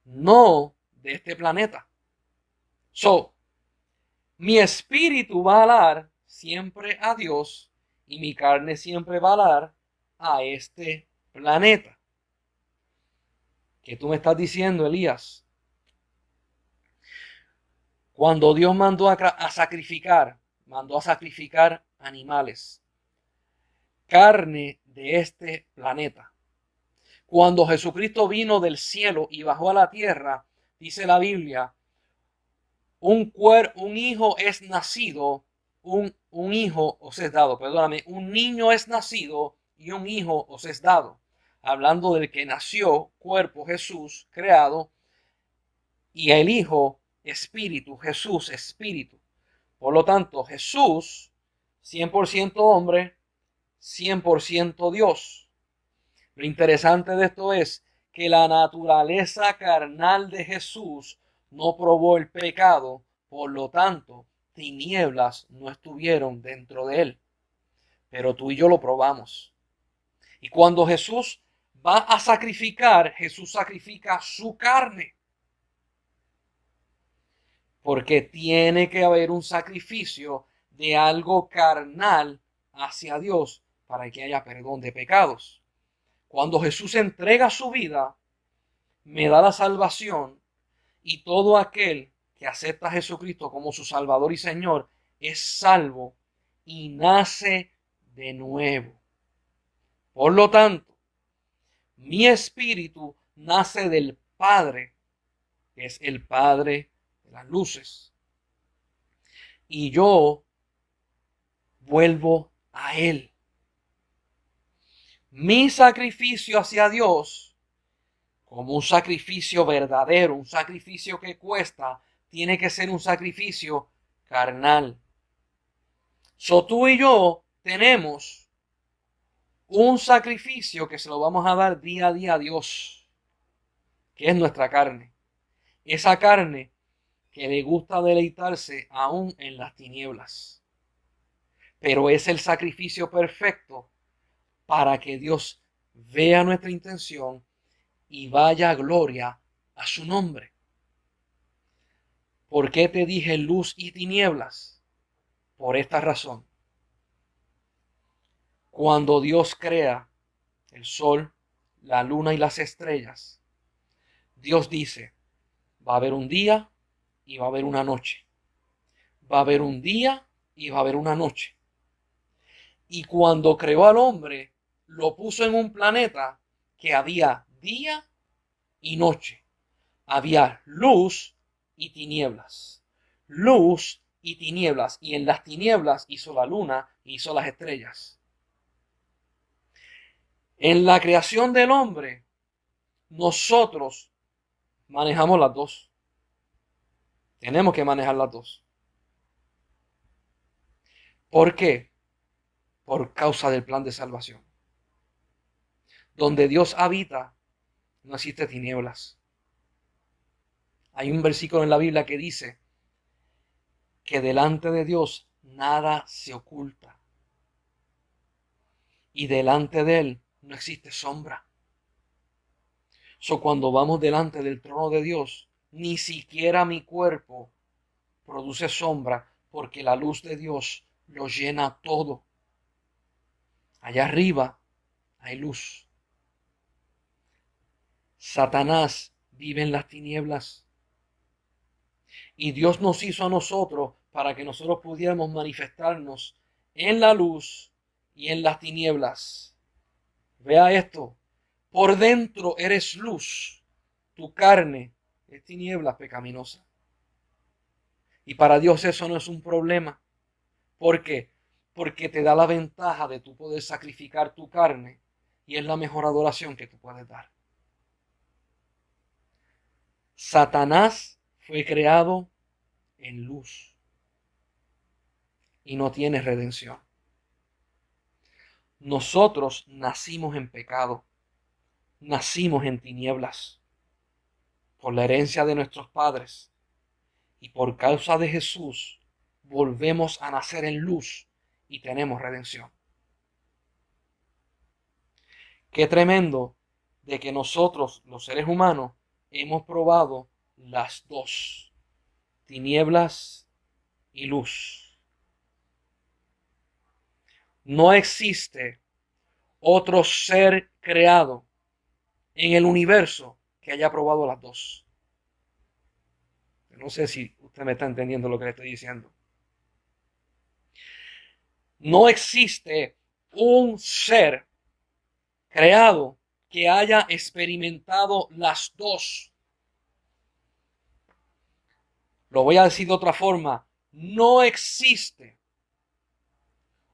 no de este planeta. Mi espíritu va a alar siempre a Dios y mi carne siempre va a alar a este planeta. ¿Qué tú me estás diciendo, Elías? Cuando Dios mandó a sacrificar animales, carne de este planeta. Cuando Jesucristo vino del cielo y bajó a la tierra, dice la Biblia, un hijo es nacido, un hijo os es dado, perdóname, un niño es nacido y un hijo os es dado. Hablando del que nació, cuerpo, Jesús, creado, y el hijo, espíritu, Jesús, espíritu. Por lo tanto, Jesús, 100% hombre, 100% Dios. Lo interesante de esto es que la naturaleza carnal de Jesús no probó el pecado, por lo tanto, tinieblas no estuvieron dentro de él. Pero tú y yo lo probamos. Y cuando Jesús va a sacrificar, Jesús sacrifica su carne. Porque tiene que haber un sacrificio de algo carnal hacia Dios para que haya perdón de pecados. Cuando Jesús entrega su vida, me da la salvación, y todo aquel que acepta a Jesucristo como su Salvador y Señor es salvo y nace de nuevo. Por lo tanto, mi espíritu nace del Padre, que es el Padre de las luces, y yo vuelvo a Él. Mi sacrificio hacia Dios, como un sacrificio verdadero, un sacrificio que cuesta, tiene que ser un sacrificio carnal. Tú y yo tenemos un sacrificio que se lo vamos a dar día a día a Dios, que es nuestra carne. Esa carne que le gusta deleitarse aún en las tinieblas. Pero es el sacrificio perfecto para que Dios vea nuestra intención y vaya gloria a su nombre. ¿Por qué te dije luz y tinieblas? Por esta razón. Cuando Dios crea el sol, la luna y las estrellas, Dios dice, va a haber un día y va a haber una noche. Va a haber un día y va a haber una noche. Y cuando creó al hombre, lo puso en un planeta que había día y noche. Había luz y tinieblas. Luz y tinieblas. Y en las tinieblas hizo la luna y hizo las estrellas. En la creación del hombre, nosotros manejamos las dos. Tenemos que manejar las dos. ¿Por qué? Por causa del plan de salvación. Donde Dios habita, no existe tinieblas. Hay un versículo en la Biblia que dice que delante de Dios nada se oculta. Y delante de Él no existe sombra. Cuando vamos delante del trono de Dios, ni siquiera mi cuerpo produce sombra, porque la luz de Dios lo llena todo. Allá arriba hay luz. Satanás vive en las tinieblas. Y Dios nos hizo a nosotros para que nosotros pudiéramos manifestarnos en la luz y en las tinieblas. Vea esto. Por dentro eres luz. Tu carne es tiniebla pecaminosa. Y para Dios eso no es un problema. ¿Por qué? Porque te da la ventaja de tú poder sacrificar tu carne y es la mejor adoración que tú puedes dar. Satanás fue creado en luz y no tiene redención. Nosotros nacimos en pecado, nacimos en tinieblas por la herencia de nuestros padres y por causa de Jesús volvemos a nacer en luz y tenemos redención. Qué tremendo de que nosotros, los seres humanos, hemos probado las dos, tinieblas y luz. No existe otro ser creado en el universo que haya probado las dos. No sé si usted me está entendiendo lo que le estoy diciendo. No existe un ser creado que haya experimentado las dos. Lo voy a decir de otra forma. No existe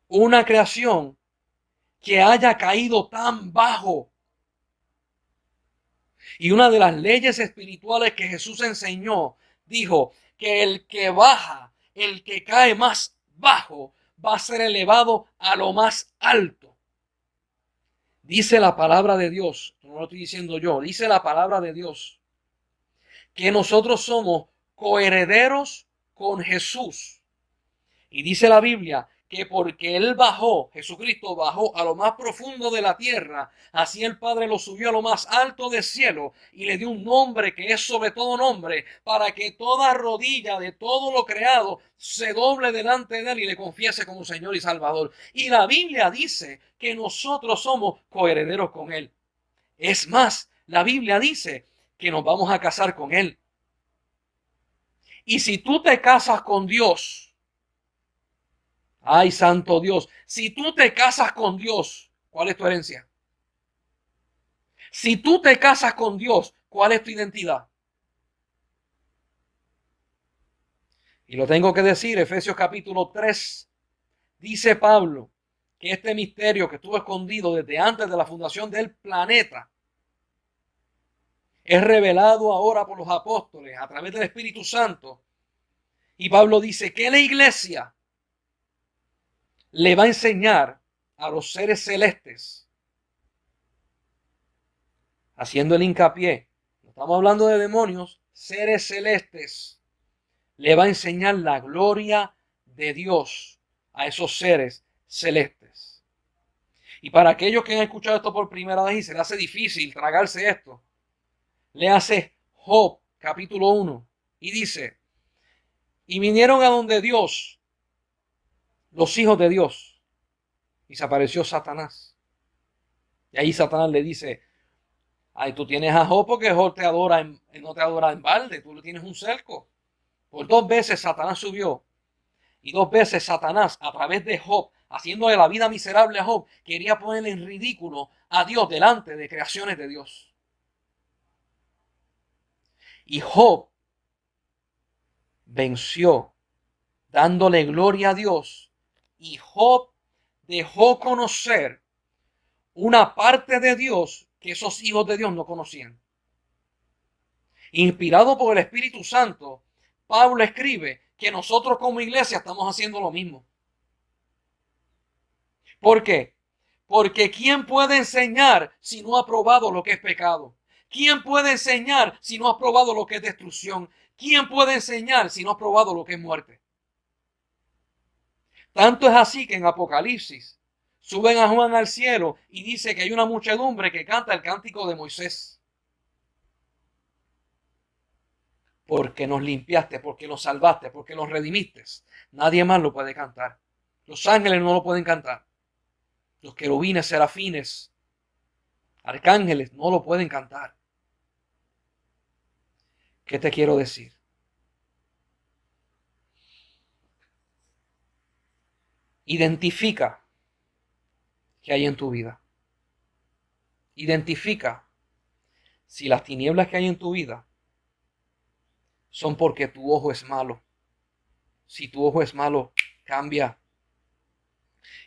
una creación que haya caído tan bajo. Y una de las leyes espirituales que Jesús enseñó, dijo que el que baja, el que cae más bajo, va a ser elevado a lo más alto. Dice la palabra de Dios, no lo estoy diciendo yo, dice la palabra de Dios, que nosotros somos coherederos con Jesús. Y dice la Biblia que porque Él bajó, Jesucristo bajó a lo más profundo de la tierra, así el Padre lo subió a lo más alto del cielo y le dio un nombre que es sobre todo nombre, para que toda rodilla de todo lo creado se doble delante de Él y le confiese como Señor y Salvador. Y la Biblia dice que nosotros somos coherederos con Él. Es más, la Biblia dice que nos vamos a casar con Él. Y si tú te casas con Dios, ay, santo Dios, si tú te casas con Dios, ¿cuál es tu herencia? Si tú te casas con Dios, ¿cuál es tu identidad? Y lo tengo que decir, Efesios capítulo 3, dice Pablo que este misterio que estuvo escondido desde antes de la fundación del planeta es revelado ahora por los apóstoles a través del Espíritu Santo. Y Pablo dice que la iglesia le va a enseñar a los seres celestes, haciendo el hincapié, no estamos hablando de demonios, seres celestes, le va a enseñar la gloria de Dios a esos seres celestes. Y para aquellos que han escuchado esto por primera vez y se les hace difícil tragarse esto, le hace Job capítulo 1 y dice, y vinieron a donde Dios, los hijos de Dios, y se apareció Satanás. Y ahí Satanás le dice, ay, tú tienes a Job porque Job te adora no te adora en balde, tú le tienes un cerco. Por 2 veces Satanás subió y 2 veces Satanás a través de Job, haciéndole la vida miserable a Job, quería ponerle en ridículo a Dios delante de creaciones de Dios. Y Job venció dándole gloria a Dios y Job dejó conocer una parte de Dios que esos hijos de Dios no conocían. Inspirado por el Espíritu Santo, Pablo escribe que nosotros como iglesia estamos haciendo lo mismo. ¿Por qué? Porque ¿quién puede enseñar si no ha probado lo que es pecado? ¿Quién puede enseñar si no ha probado lo que es destrucción? ¿Quién puede enseñar si no ha probado lo que es muerte? Tanto es así que en Apocalipsis suben a Juan al cielo y dice que hay una muchedumbre que canta el cántico de Moisés. Porque nos limpiaste, porque nos salvaste, porque nos redimiste. Nadie más lo puede cantar. Los ángeles no lo pueden cantar. Los querubines, serafines, arcángeles no lo pueden cantar. ¿Qué te quiero decir? Identifica qué hay en tu vida. Identifica si las tinieblas que hay en tu vida son porque tu ojo es malo. Si tu ojo es malo, cambia.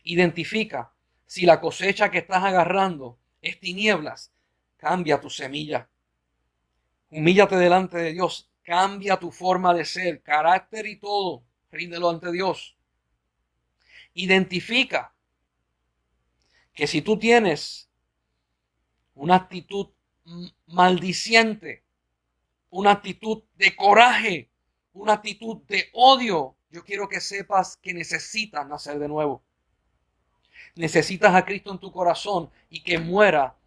Identifica si la cosecha que estás agarrando es tinieblas, cambia tu semilla. Humíllate delante de Dios. Cambia tu forma de ser, carácter y todo. Ríndelo ante Dios. Identifica que si tú tienes una actitud maldiciente, una actitud de coraje, una actitud de odio, yo quiero que sepas que necesitas nacer de nuevo. Necesitas a Cristo en tu corazón y que muera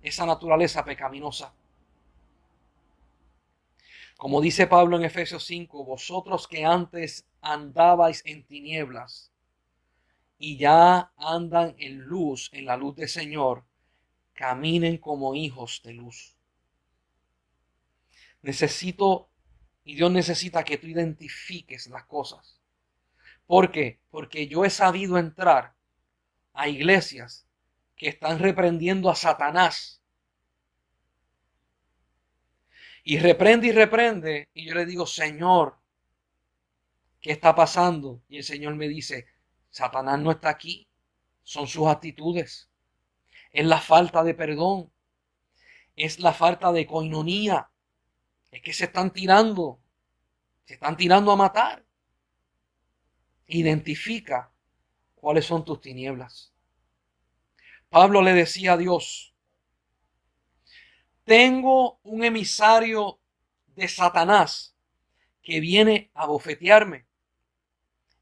esa naturaleza pecaminosa. Como dice Pablo en Efesios 5, vosotros que antes andabais en tinieblas y ya andan en luz, en la luz del Señor, caminen como hijos de luz. Dios necesita que tú identifiques las cosas. ¿Por qué? Porque yo he sabido entrar a iglesias que están reprendiendo a Satanás. Y reprende, y yo le digo, Señor, ¿qué está pasando? Y el Señor me dice, Satanás no está aquí, son sus actitudes, es la falta de perdón, es la falta de coinonía, es que se están tirando a matar. Identifica cuáles son tus tinieblas. Pablo le decía a Dios, tengo un emisario de Satanás que viene a bofetearme.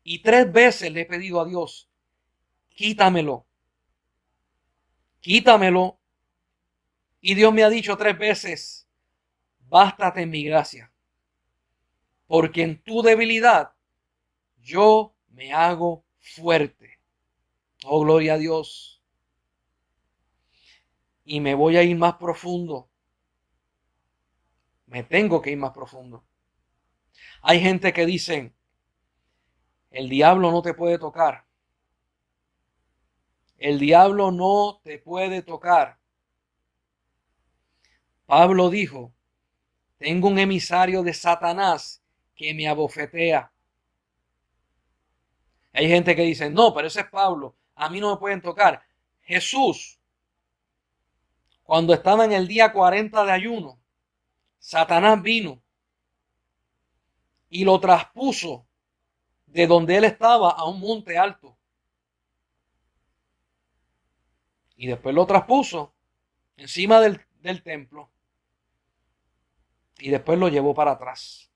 Y 3 veces le he pedido a Dios, quítamelo, quítamelo. Y Dios me ha dicho 3 veces, bástate en mi gracia, porque en tu debilidad yo me hago fuerte. Oh, gloria a Dios. Y me voy a ir más profundo. Me tengo que ir más profundo. Hay gente que dicen, el diablo no te puede tocar. El diablo no te puede tocar. Pablo dijo, tengo un emisario de Satanás que me abofetea. Hay gente que dice, no, pero ese es Pablo. A mí no me pueden tocar. Jesús, cuando estaba en el día 40 de ayuno, Satanás vino y lo traspuso de donde él estaba a un monte alto. Y después lo traspuso encima del templo. Y después lo llevó para atrás.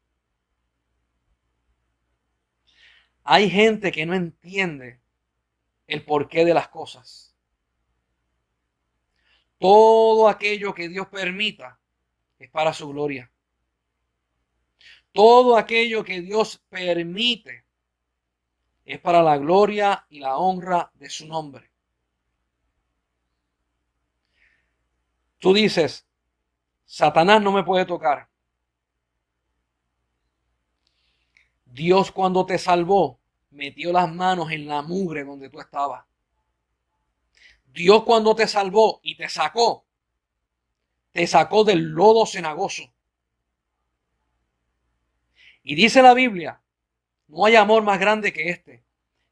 Hay gente que no entiende el porqué de las cosas. Todo aquello que Dios permita es para su gloria. Todo aquello que Dios permite es para la gloria y la honra de su nombre. Tú dices, Satanás no me puede tocar. Dios cuando te salvó, metió las manos en la mugre donde tú estabas. Dios cuando te salvó y te sacó del lodo cenagoso. Y dice la Biblia, no hay amor más grande que este,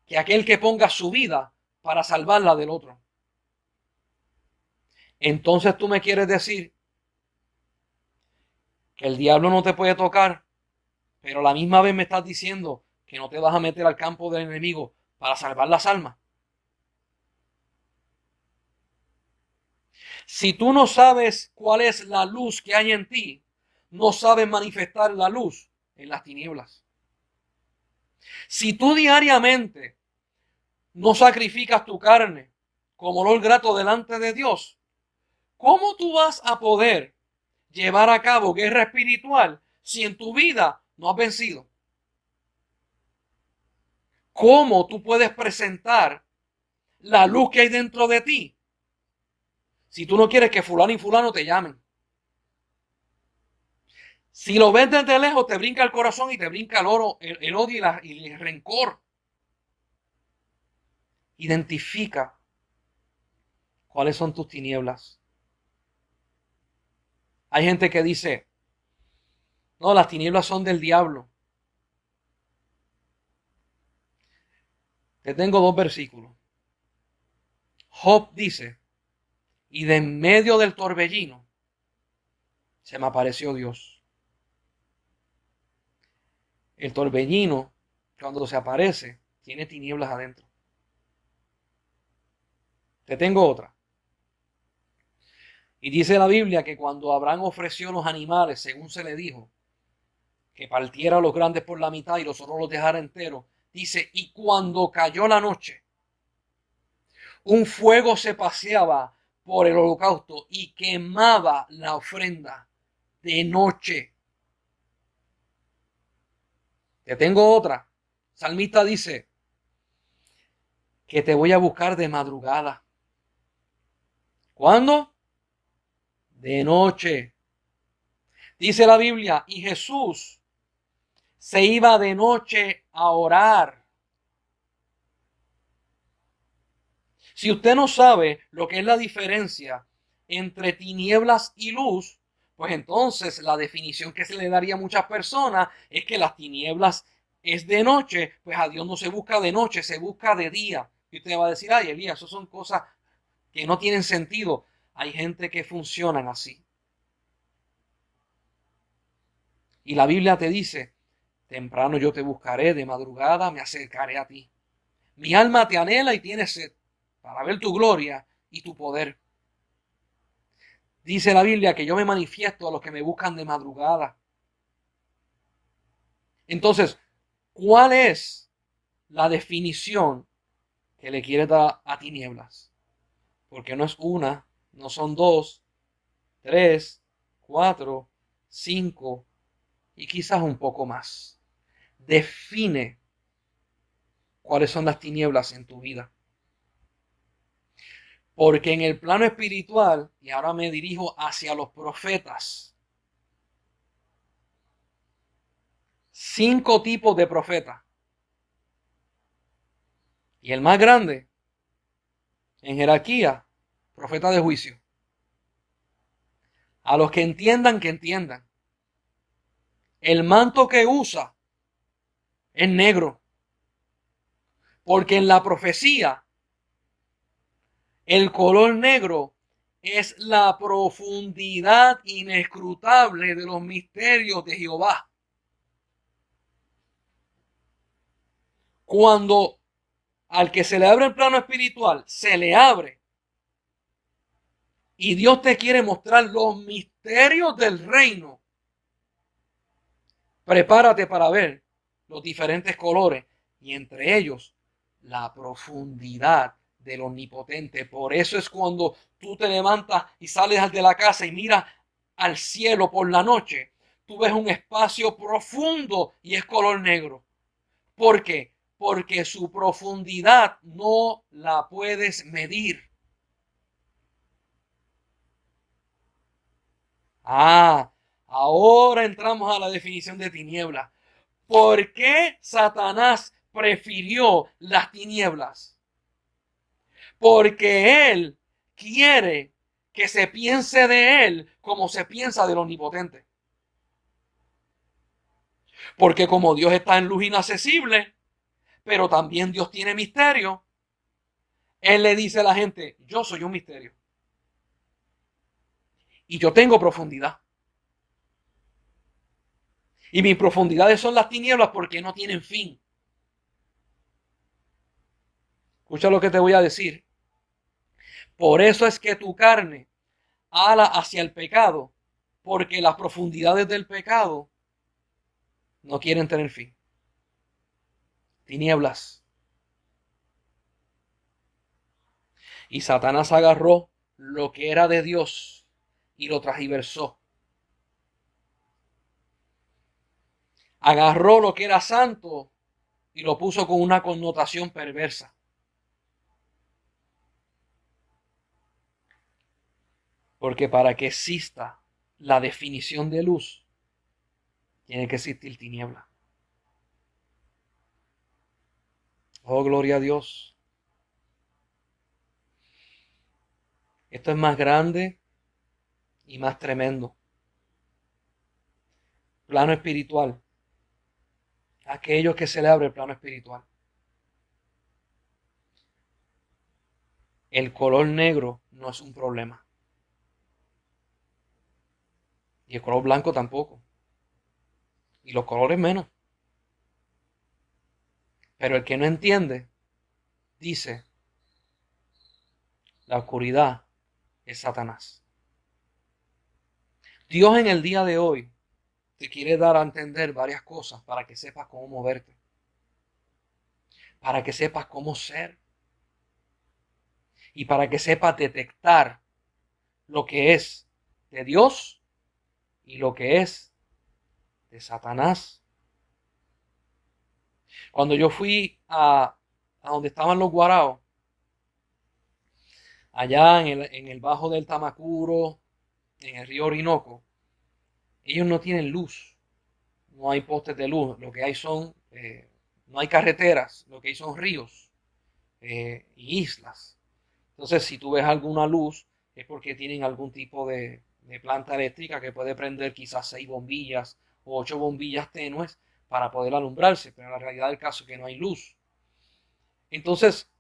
que aquel que ponga su vida para salvarla del otro. Entonces tú me quieres decir que el diablo no te puede tocar, pero a la misma vez me estás diciendo que no te vas a meter al campo del enemigo para salvar las almas. Si tú no sabes cuál es la luz que hay en ti, no sabes manifestar la luz en las tinieblas. Si tú diariamente no sacrificas tu carne como olor grato delante de Dios, ¿cómo tú vas a poder llevar a cabo guerra espiritual si en tu vida no has vencido? ¿Cómo tú puedes presentar la luz que hay dentro de ti si tú no quieres que fulano y fulano te llamen? Si lo ves desde lejos, te brinca el corazón y te brinca el odio y el rencor. Identifica cuáles son tus tinieblas. Hay gente que dice, no, las tinieblas son del diablo. Te tengo 2 versículos. Job dice, y de en medio del torbellino, se me apareció Dios. El torbellino, cuando se aparece, tiene tinieblas adentro. Te tengo otra. Y dice la Biblia que cuando Abraham ofreció los animales, según se le dijo, que partiera a los grandes por la mitad y los otros los dejara enteros, dice, y cuando cayó la noche, un fuego se paseaba por el holocausto y quemaba la ofrenda de noche. Te tengo otra. Salmista dice que te voy a buscar de madrugada. ¿Cuándo? De noche. Dice la Biblia, y Jesús se iba de noche a orar. Si usted no sabe lo que es la diferencia entre tinieblas y luz, pues entonces la definición que se le daría a muchas personas es que las tinieblas es de noche, pues a Dios no se busca de noche, se busca de día. Y usted va a decir, ay Elías, eso son cosas que no tienen sentido. Hay gente que funcionan así. Y la Biblia te dice, temprano yo te buscaré, de madrugada me acercaré a ti. Mi alma te anhela y tiene sed para ver tu gloria y tu poder. Dice la Biblia que yo me manifiesto a los que me buscan de madrugada. Entonces, ¿cuál es la definición que le quiere dar a tinieblas? Porque no es una, no son dos, tres, cuatro, cinco y quizás un poco más. Define cuáles son las tinieblas en tu vida. Porque en el plano espiritual, y ahora me dirijo hacia los profetas, 5 tipos de profetas. Y el más grande, en jerarquía, profeta de juicio. A los que entiendan, que entiendan. El manto que usa es negro. Porque en la profecía, el color negro es la profundidad inescrutable de los misterios de Jehová. Cuando al que se le abre el plano espiritual, se le abre. Y Dios te quiere mostrar los misterios del reino. Prepárate para ver los diferentes colores y entre ellos la profundidad del omnipotente. Por eso es cuando tú te levantas y sales de la casa y miras al cielo por la noche, tú ves un espacio profundo y es color negro. ¿Por qué? Porque su profundidad no la puedes medir. Ah, ahora entramos a la definición de tiniebla. ¿Por qué Satanás prefirió las tinieblas? Porque él quiere que se piense de él como se piensa del omnipotente. Porque como Dios está en luz inaccesible, pero también Dios tiene misterio, él le dice a la gente, yo soy un misterio. Y yo tengo profundidad. Y mis profundidades son las tinieblas porque no tienen fin. Escucha lo que te voy a decir. Por eso es que tu carne ala hacia el pecado, porque las profundidades del pecado no quieren tener fin. Tinieblas. Y Satanás agarró lo que era de Dios y lo transgiversó. Agarró lo que era santo y lo puso con una connotación perversa. Porque para que exista la definición de luz, tiene que existir tiniebla. Oh, gloria a Dios. Esto es más grande y más tremendo. Plano espiritual. Aquellos que se le abre el plano espiritual. El color negro no es un problema. Y el color blanco tampoco. Y los colores menos. Pero el que no entiende, dice, la oscuridad es Satanás. Dios en el día de hoy te quiere dar a entender varias cosas para que sepas cómo moverte, para que sepas cómo ser y para que sepas detectar lo que es de Dios y lo que es de Satanás. Cuando yo fui a donde estaban los guaraos, allá en el bajo del Tamacuro, en el río Orinoco, ellos no tienen luz, no hay postes de luz, lo que hay son, no hay carreteras, lo que hay son ríos y islas. Entonces, si tú ves alguna luz, es porque tienen algún tipo de planta eléctrica que puede prender quizás 6 bombillas o 8 bombillas tenues para poder alumbrarse, pero la realidad del caso es que no hay luz. Entonces,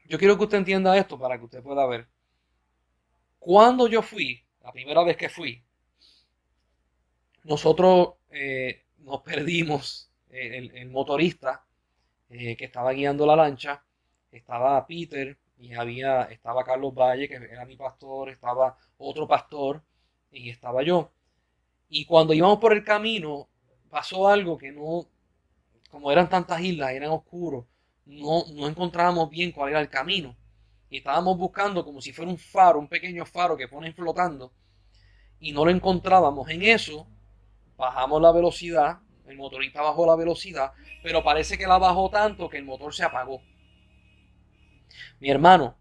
yo quiero que usted entienda esto para que usted pueda ver. Cuando yo fui, la primera vez que fui, nosotros nos perdimos, el motorista que estaba guiando la lancha, estaba Peter y estaba Carlos Valle, que era mi pastor, estaba otro pastor y estaba yo. Y cuando íbamos por el camino, pasó algo que no, como eran tantas islas, eran oscuros, no encontrábamos bien cuál era el camino. Y estábamos buscando como si fuera un faro, un pequeño faro que ponen flotando, y no lo encontrábamos. En eso, bajamos la velocidad, el motorista bajó la velocidad, pero parece que la bajó tanto que el motor se apagó. Mi hermano,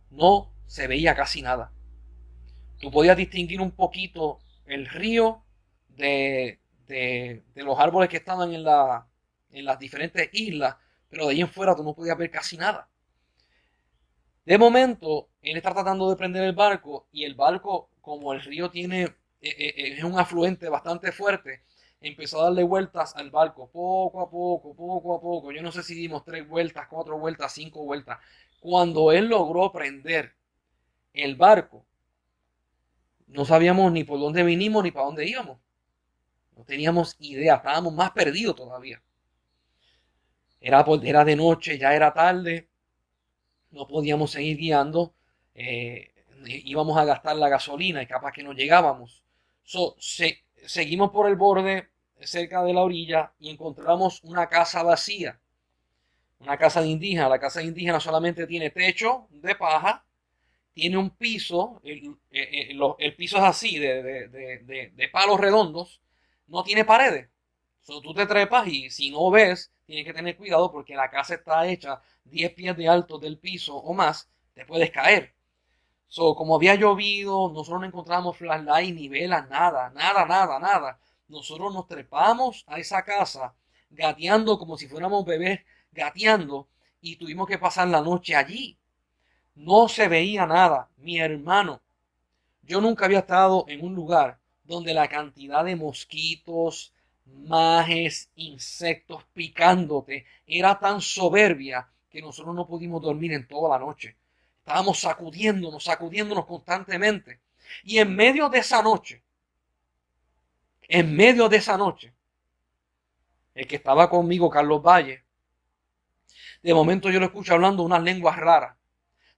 no se veía casi nada. Tú podías distinguir un poquito el río de los árboles que estaban en las diferentes islas, pero de ahí en fuera tú no podías ver casi nada. De momento, él está tratando de prender el barco y el barco, como el río es un afluente bastante fuerte, empezó a darle vueltas al barco, poco a poco, poco a poco. Yo no sé si dimos 3 vueltas, 4 vueltas, 5 vueltas. Cuando él logró prender el barco, no sabíamos ni por dónde vinimos ni para dónde íbamos. No teníamos idea, estábamos más perdidos todavía. Era de noche, ya era tarde, no podíamos seguir guiando, íbamos a gastar la gasolina y capaz que no llegábamos. Seguimos por el borde, cerca de la orilla, y encontramos una casa vacía, una casa de indígena. La casa de indígena solamente tiene techo de paja, tiene un piso, el piso es así, de palos redondos, no tiene paredes. Tú te trepas y si no ves, tienes que tener cuidado porque la casa está hecha 10 pies de alto del piso o más, te puedes caer. Como había llovido, nosotros no encontramos flashlight ni velas, nada, nada, nada, nada. Nosotros nos trepamos a esa casa gateando como si fuéramos bebés gateando y tuvimos que pasar la noche allí. No se veía nada, mi hermano. Yo nunca había estado en un lugar donde la cantidad de mosquitos, majes, insectos picándote era tan soberbia que nosotros no pudimos dormir en toda la noche. Estábamos sacudiéndonos constantemente. Y en medio de esa noche, el que estaba conmigo, Carlos Valle, de momento yo lo escucho hablando unas lenguas raras.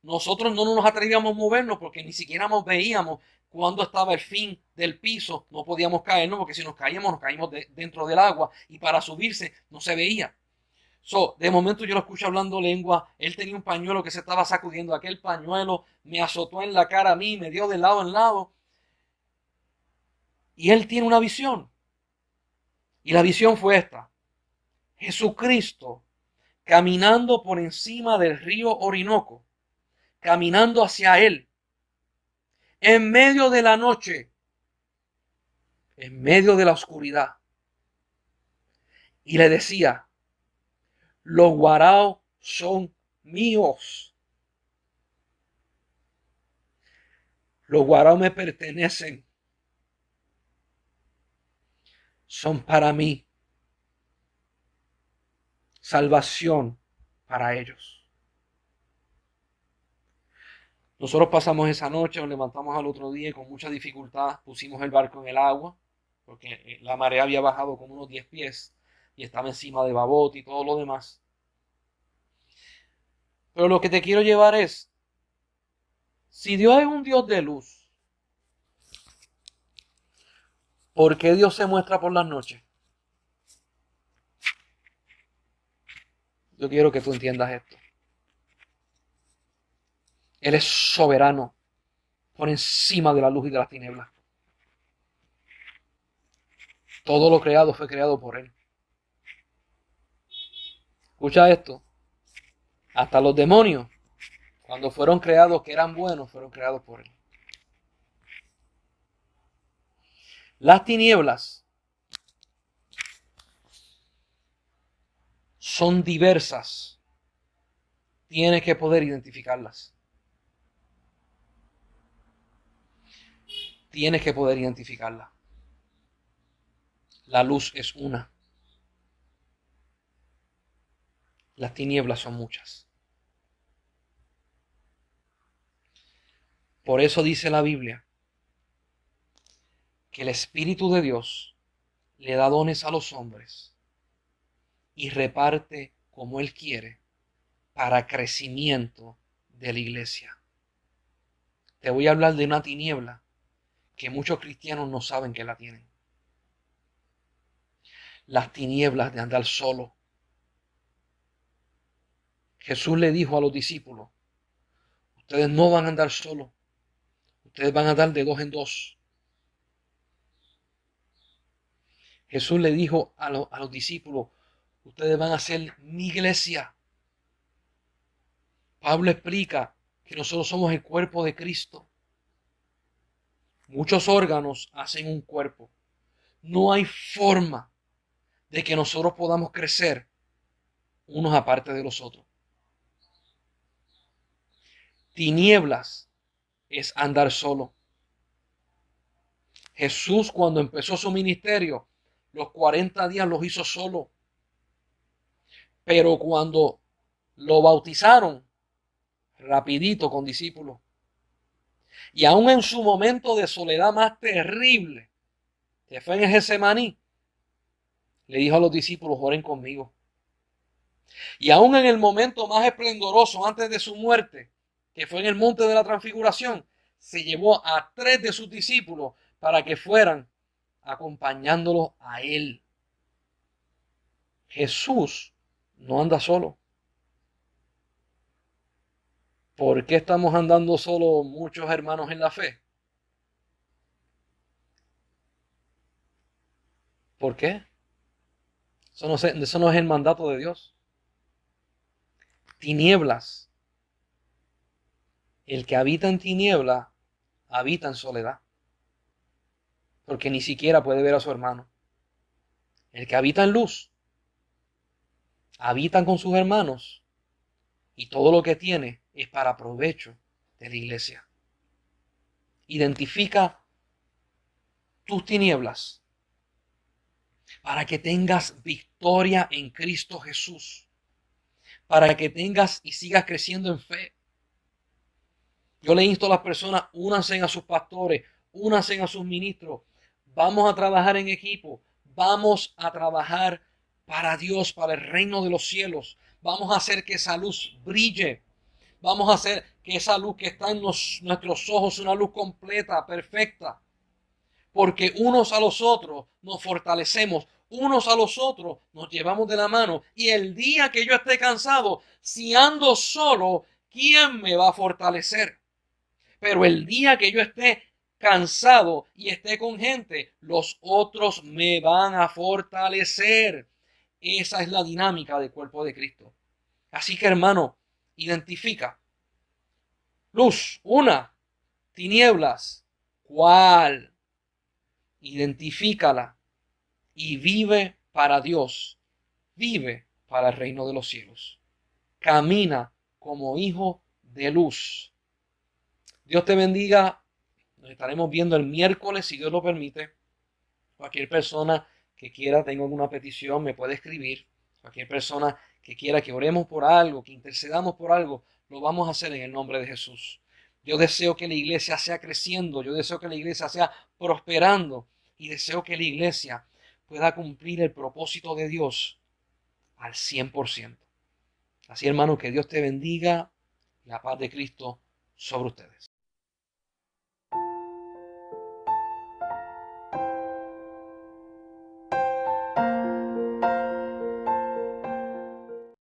Nosotros no nos atrevíamos a movernos porque ni siquiera nos veíamos cuando estaba el fin del piso. No podíamos caernos porque si nos caíamos, nos caímos dentro del agua y para subirse no se veía. De momento yo lo escucho hablando lengua. Él tenía un pañuelo que se estaba sacudiendo. Aquel pañuelo me azotó en la cara a mí, me dio de lado en lado. Y él tiene una visión. Y la visión fue esta. Jesucristo caminando por encima del río Orinoco, caminando hacia él en medio de la noche, en medio de la oscuridad. Y le decía, los guaraos son míos. Los guaraos me pertenecen. Son para mí. Salvación para ellos. Nosotros pasamos esa noche, nos levantamos al otro día y con mucha dificultad pusimos el barco en el agua, porque la marea había bajado como unos 10 pies y estaba encima de Babot y todo lo demás. Pero lo que te quiero llevar es, si Dios es un Dios de luz, ¿por qué Dios se muestra por las noches? Yo quiero que tú entiendas esto. Él es soberano por encima de la luz y de las tinieblas. Todo lo creado fue creado por Él. Escucha esto. Hasta los demonios, cuando fueron creados que eran buenos, fueron creados por Él. Las tinieblas son diversas. Tienes que poder identificarlas. Tienes que poder identificarlas. La luz es una. Las tinieblas son muchas. Por eso dice la Biblia que el Espíritu de Dios le da dones a los hombres y reparte como Él quiere para crecimiento de la iglesia. Te voy a hablar de una tiniebla que muchos cristianos no saben que la tienen. Las tinieblas de andar solo. Jesús le dijo a los discípulos, ustedes no van a andar solos, ustedes van a andar de dos en dos. Jesús le dijo a los discípulos, ustedes van a ser mi iglesia. Pablo explica que nosotros somos el cuerpo de Cristo. Muchos órganos hacen un cuerpo. No hay forma de que nosotros podamos crecer unos aparte de los otros. Tinieblas es andar solo. Jesús, cuando empezó su ministerio, los 40 días los hizo solo. Pero cuando lo bautizaron, rapidito con discípulos. Y aún en su momento de soledad más terrible, que fue en Getsemaní, le dijo a los discípulos, oren conmigo. Y aún en el momento más esplendoroso antes de su muerte, que fue en el monte de la transfiguración, se llevó a 3 de sus discípulos para que fueran acompañándolo a él. Jesús no anda solo. ¿Por qué estamos andando solo muchos hermanos en la fe? ¿Por qué? Eso no es el mandato de Dios. Tinieblas. El que habita en tiniebla habita en soledad. Porque ni siquiera puede ver a su hermano. El que habita en luz habita con sus hermanos y todo lo que tiene es para provecho de la iglesia. Identifica tus tinieblas para que tengas victoria en Cristo Jesús, para que tengas y sigas creciendo en fe. Yo le insto a las personas, únanse a sus pastores, únanse a sus ministros, vamos a trabajar en equipo, vamos a trabajar para Dios, para el reino de los cielos, vamos a hacer que esa luz brille, vamos a hacer que esa luz que está en nuestros ojos, una luz completa, perfecta, porque unos a los otros nos fortalecemos, unos a los otros nos llevamos de la mano, y el día que yo esté cansado, si ando solo, ¿quién me va a fortalecer? Pero el día que yo esté cansado y esté con gente, los otros me van a fortalecer. Esa es la dinámica del cuerpo de Cristo. Así que, hermano, identifica. Luz, una. Tinieblas, ¿cuál? Identifícala y vive para Dios. Vive para el reino de los cielos. Camina como hijo de luz. Dios te bendiga. Nos estaremos viendo el miércoles, si Dios lo permite. Cualquier persona que quiera, tenga alguna petición, me puede escribir. Cualquier persona que quiera que oremos por algo, que intercedamos por algo, lo vamos a hacer en el nombre de Jesús. Yo deseo que la iglesia sea creciendo, yo deseo que la iglesia sea prosperando y deseo que la iglesia pueda cumplir el propósito de Dios al 100%. Así, hermano, que Dios te bendiga y la paz de Cristo sobre ustedes.